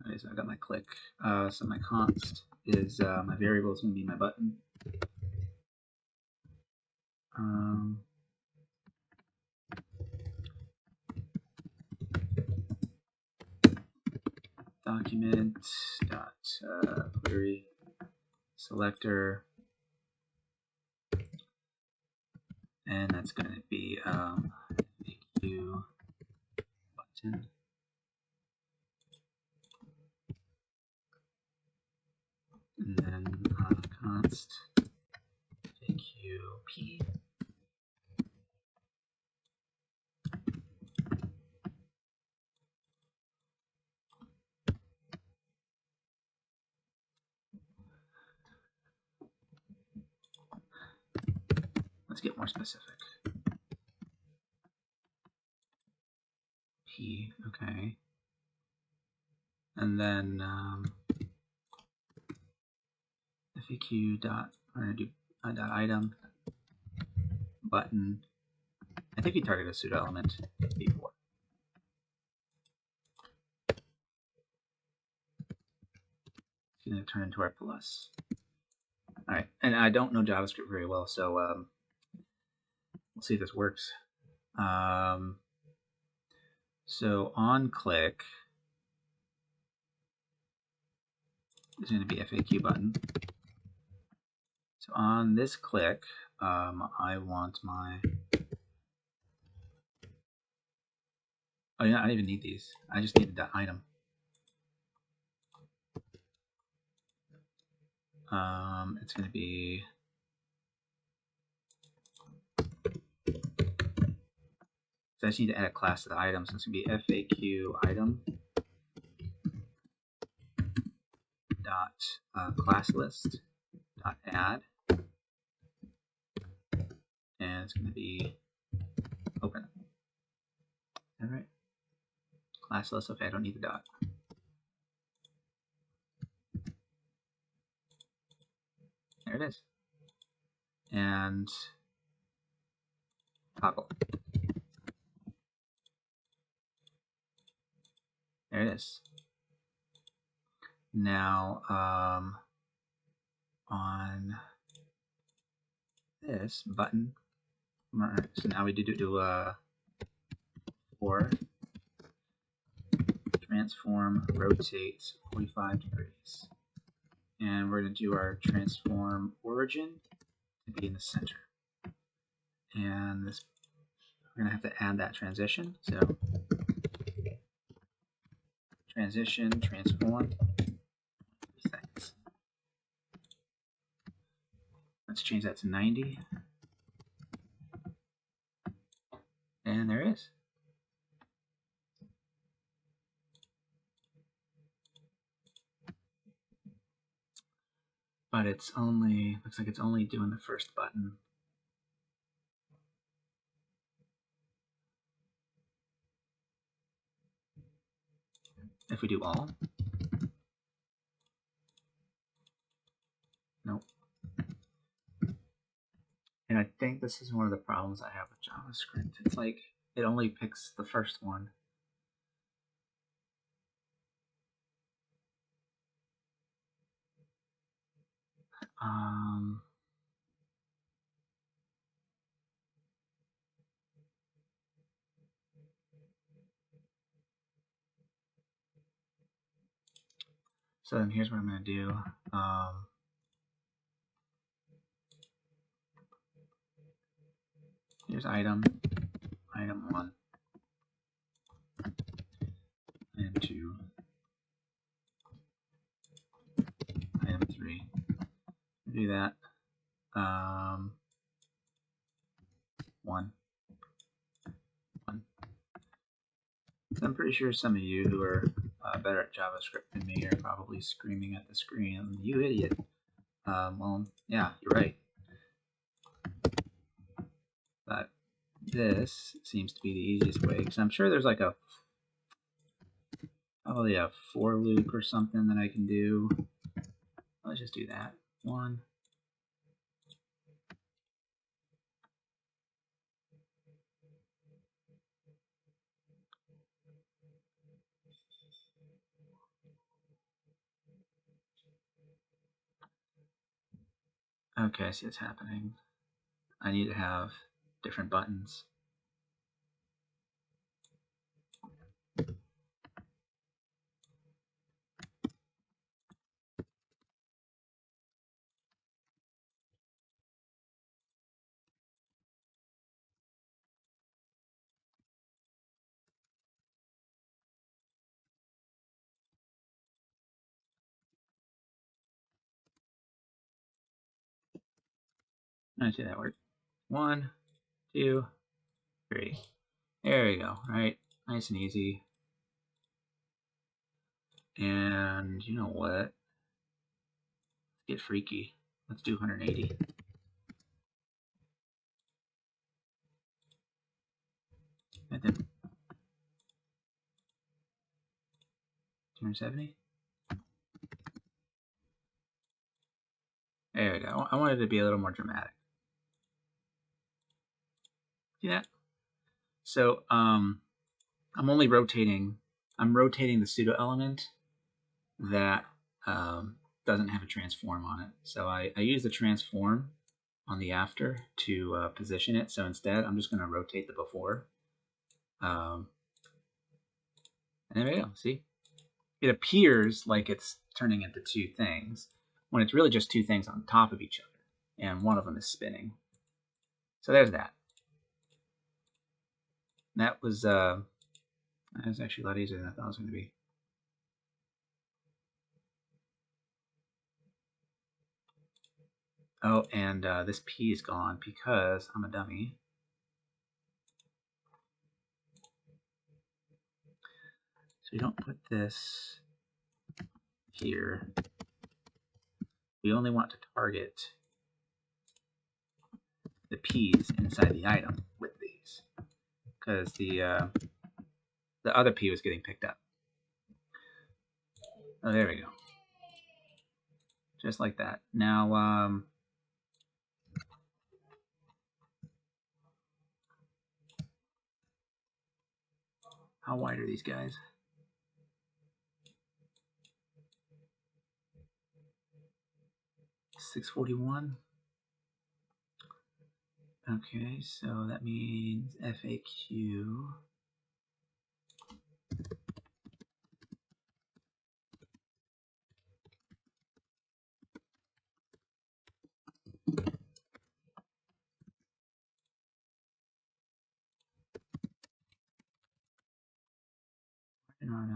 Okay, so I got my click. So my const is my variable is going to be my button. Document dot query selector, and that's going to be AQ button. And then const AQP. Let's get more specific. key. Okay. And then FAQ dot, we're going to do dot item button. I think we target a pseudo element before. It's going to turn into our plus. All right, and I don't know JavaScript very well, so we'll see if this works. So on click is going to be FAQ button. So on this click, I want my. Oh yeah, I don't even need these. I just need the item. It's going to be. So I just need to add a class to the item. So it's going to be FAQ item dot class list dot add, and it's going to be open. All right. Class list. Okay, I don't need the dot. There it is. And toggle. There it is. Now on this button, so now we do for transform rotate 45 degrees, and we're going to do our transform origin to be in the center, and this we're going to have to add that transition. So transition transform 3 seconds. Let's change that to 90, and there it is. But it's only, looks like it's only doing the first button. If we do all, nope. And I think this is one of the problems I have with JavaScript. It's like it only picks the first one. So then here's what I'm going to do. Here's item 1, item 2, item 3. Do that. 1. I'm pretty sure some of you who are better at JavaScript than me are probably screaming at the screen, "You idiot!" Well, yeah, you're right. But this seems to be the easiest way, because I'm sure there's like probably a for loop or something that I can do. Let's just do that. 1. Okay, I see what's happening. I need to have different buttons. I see that work. 1, 2, 3. There we go. Right, nice and easy. And you know what? Let's get freaky. Let's do 180. And then 270. There we go. I wanted it to be a little more dramatic. See that? So I'm rotating the pseudo element that doesn't have a transform on it. So I use the transform on the after to position it. So instead, I'm just going to rotate the before. And there we go. See? It appears like it's turning into two things when it's really just two things on top of each other. And one of them is spinning. So there's that. That was actually a lot easier than I thought it was going to be. Oh, and this P is gone because I'm a dummy. So we don't put this here. We only want to target the P's inside the item with these, because the other P was getting picked up. Oh, there we go. Just like that. Now, how wide are these guys? .641. Okay, so that means FAQ.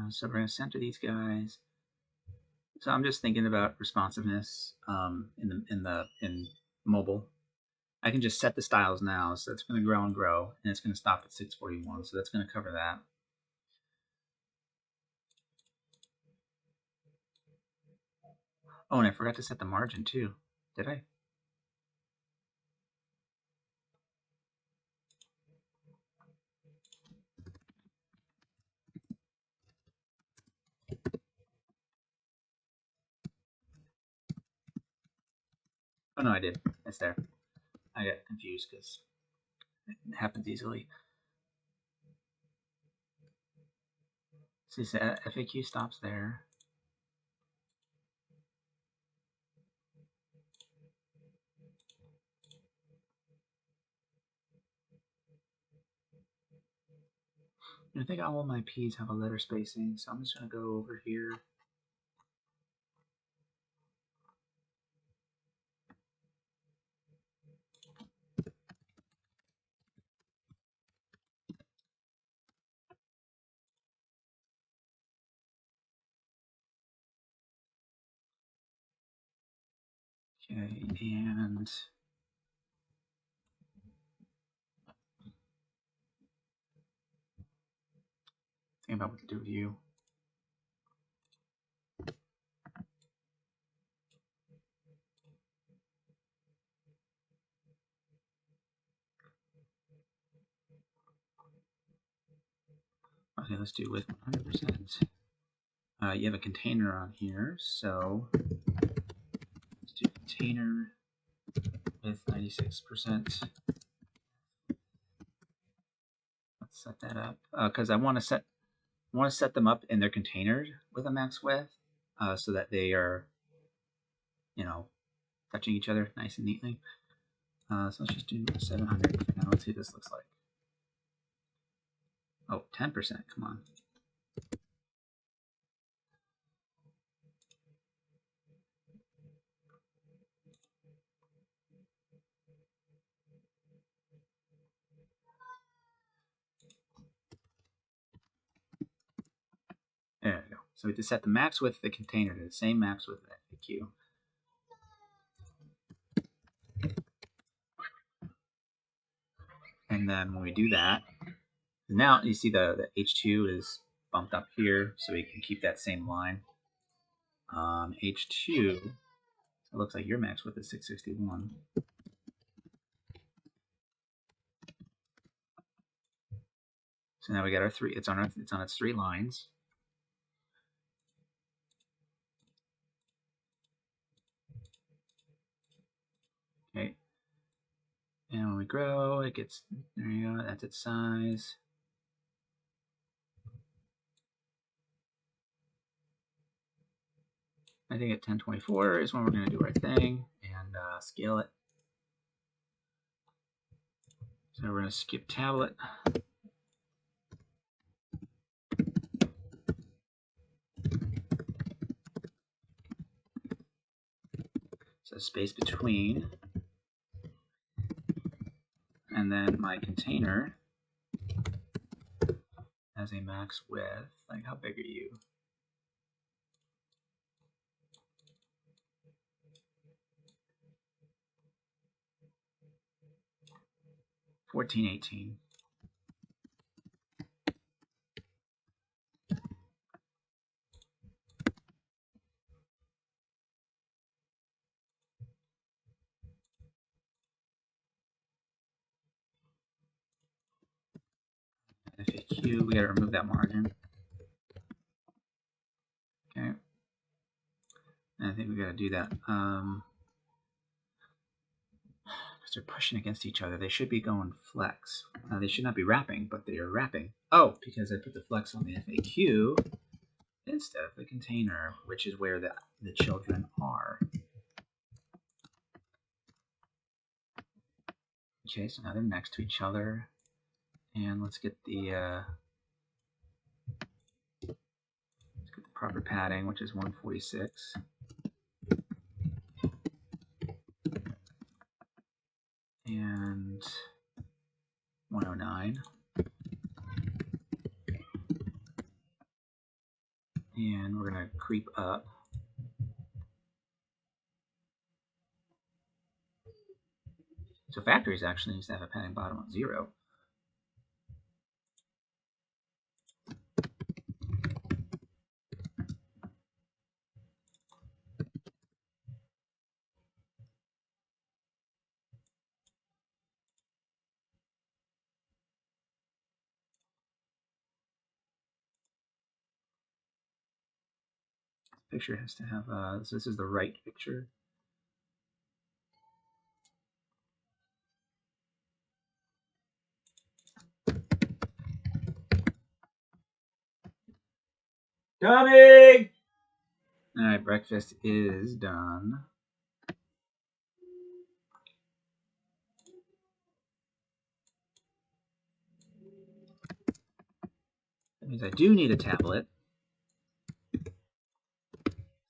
So we're going to center these guys. So I'm just thinking about responsiveness in mobile. I can just set the styles now, so it's going to grow and grow, and it's going to stop at 641. So that's going to cover that. Oh, and I forgot to set the margin too. Did I? Oh no, I did. It's there. I got confused because it happens easily. So FAQ stops there. I think all of my P's have a letter spacing, so I'm just going to go over here. Okay, and think about what to do with you. Okay, let's do with 100%. You have a container on here, so let's do container with 96%. Let's set that up because I want to set them up in their containers with a max width, so that they are, touching each other nice and neatly. So let's just do 700 for now. Let's see what this looks like. Oh, 10%. Come on. There we go. So we just set the max width of the container to the same max width of the FAQ. And then when we do that, now you see the H2 is bumped up here, so we can keep that same line. H2, it looks like your max width is 661. So now we got our three. It's on its three lines. And when we grow, it gets, there you go, that's its size. I think at 1024 is when we're going to do our thing and scale it. So we're going to skip tablet. So space between. And then my container has a max width. Like, how big are you? 1418. FAQ, we gotta remove that margin. Okay. And I think we gotta do that. Because they're pushing against each other. They should be going flex. They should not be wrapping, but they are wrapping. Oh, because I put the flex on the FAQ instead of the container, which is where the children are. Okay, so now they're next to each other. And let's get the proper padding, which is 146. And 109. And we're going to creep up. So factories actually needs to have a padding bottom of 0. Picture has to have, so this is the right picture. Coming! All right, breakfast is done. That means I do need a tablet.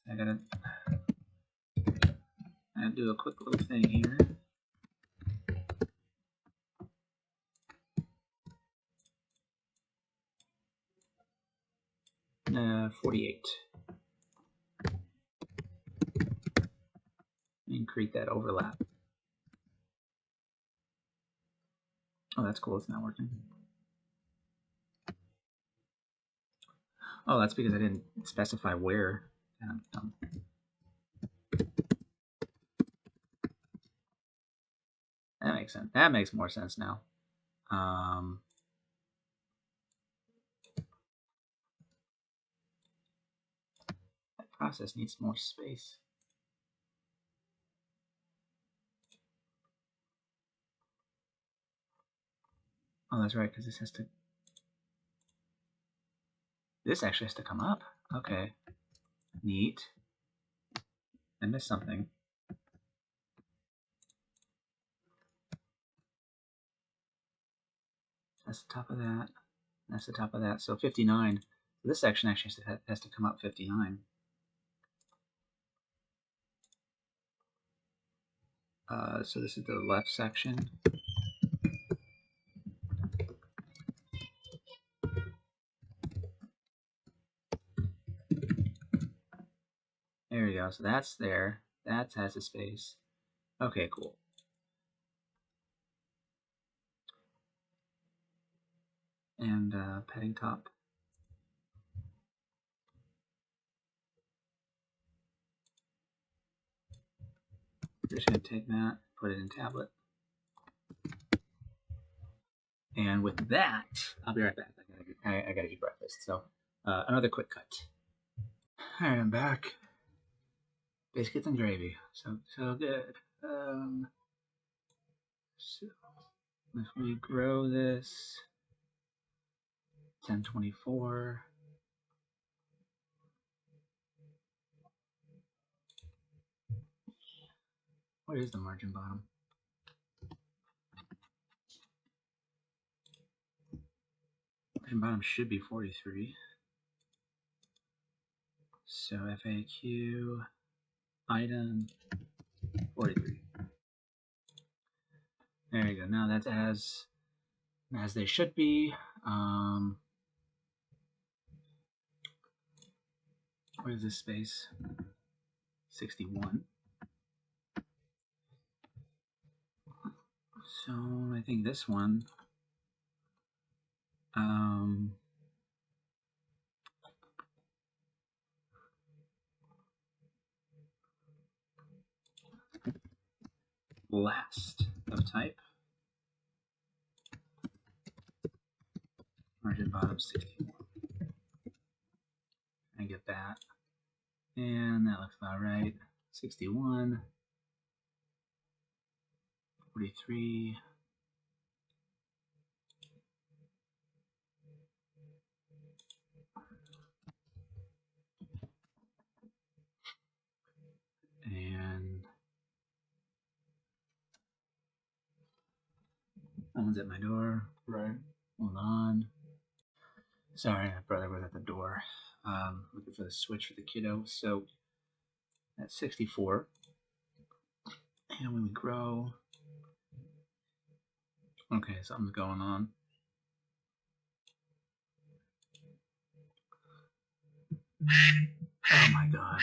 I gotta do a quick little thing here. 48. And create that overlap. Oh, that's cool. It's not working. Oh, that's because I didn't specify where. That makes sense. That makes more sense now. That process needs more space. Oh, that's right, because this has to. This actually has to come up. Okay. Neat. I missed something. That's the top of that. That's the top of that. So 59. This section actually has to come up 59. So this is the left section. There we go. So that's there. That has a space. Okay, cool. And padding top. We're just going to take that, put it in tablet. And with that, I'll be right back. I gotta eat breakfast. So another quick cut. All right, I'm back. Biscuits and gravy. So good. So if we grow this 1024, what is the margin bottom? Margin bottom should be 43. So FAQ item 43. There you go. Now that's as they should be. What is this space? 61. So I think this one, last of type, margin bottom 61. I get that, and that looks about right. 61, 43. And someone's at my door. Right. Hold on. Sorry, my brother was at the door looking for the switch for the kiddo. So that's 64. And when we grow, okay, something's going on. Oh my god.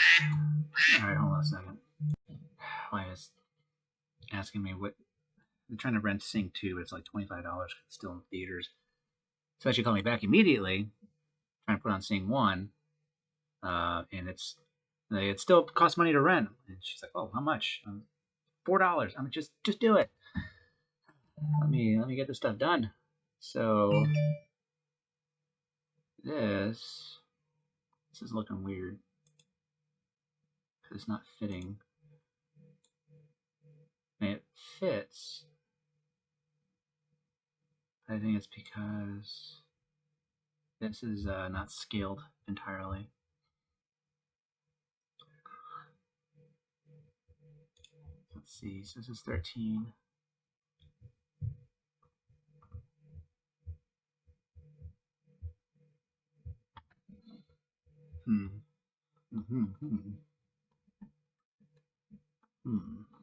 Alright, hold on a second. Why is asking me what they're trying to rent Sing 2, but it's like $25 because it's still in theaters. So she called me back immediately, trying to put on Sing 1, and it still costs money to rent. And she's like, "Oh, how much?" $4. I'm just do it. Let me get this stuff done. So this is looking weird because it's not fitting. I mean, it fits. I think it's because this is not scaled entirely. Let's see. So this is 13.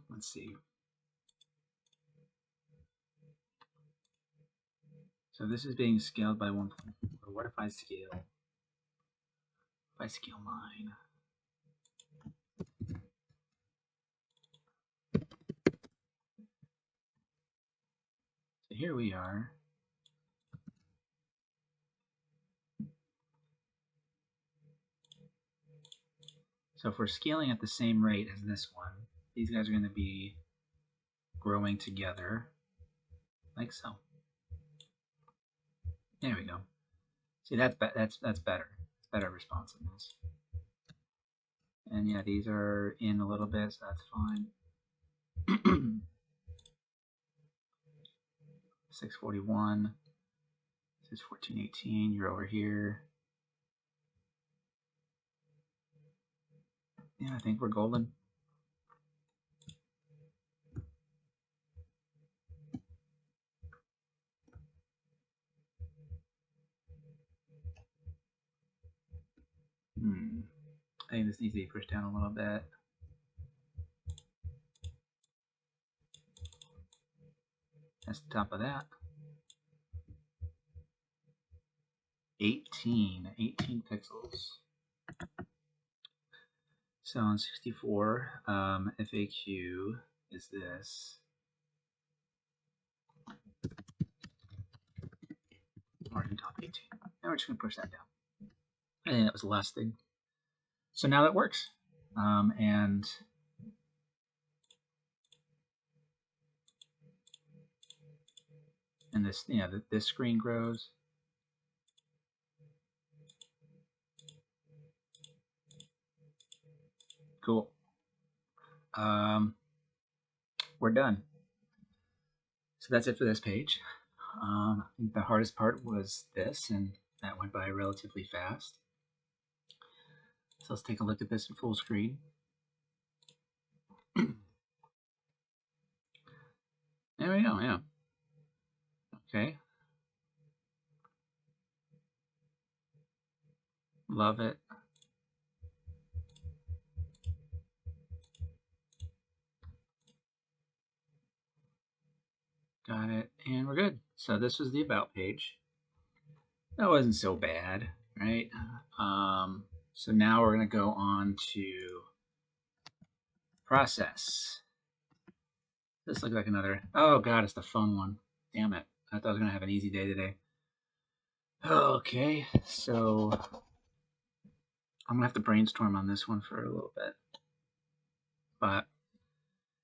Let's see. So this is being scaled by 1. What if I scale? If I scale mine. So here we are. So if we're scaling at the same rate as this one, these guys are going to be growing together like so. There we go. See, that's better. It's better responsiveness. And yeah, these are in a little bit, so that's fine. 641. This is 1418. You're over here. Yeah, I think we're golden. I think this needs to be pushed down a little bit. That's the top of that. 18 pixels. So on 64, FAQ is this. Margin top 18. Now we're just going to push that down. I think that was the last thing. So now that works. And this, this screen grows. Cool. We're done. So that's it for this page. I think the hardest part was this, and that went by relatively fast. So let's take a look at this in full screen. There we go, yeah. Okay. Love it. Got it. And we're good. So this was the about page. That wasn't so bad, right? So now we're going to go on to process. This looks like another, oh God, it's the fun one. Damn it. I thought I was going to have an easy day today. Okay, so I'm going to have to brainstorm on this one for a little bit. But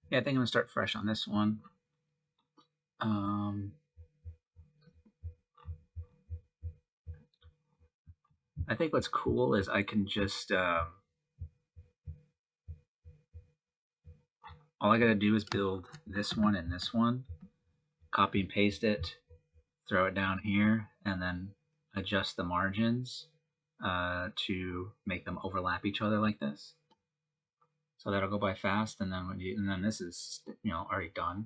yeah, I think I'm going to start fresh on this one. I think what's cool is I can just, all I got to do is build this one and this one, copy and paste it, throw it down here, and then adjust the margins to make them overlap each other like this. So that'll go by fast, and then this is already done.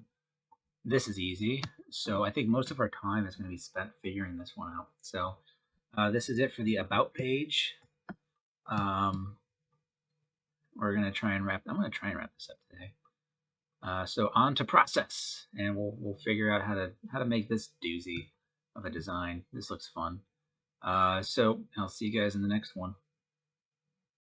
This is easy. So I think most of our time is going to be spent figuring this one out. So this is it for the about page. We're going to try and wrap. I'm going to try and wrap this up today. So on to process, and we'll figure out how to make this doozy of a design. This looks fun. So I'll see you guys in the next one.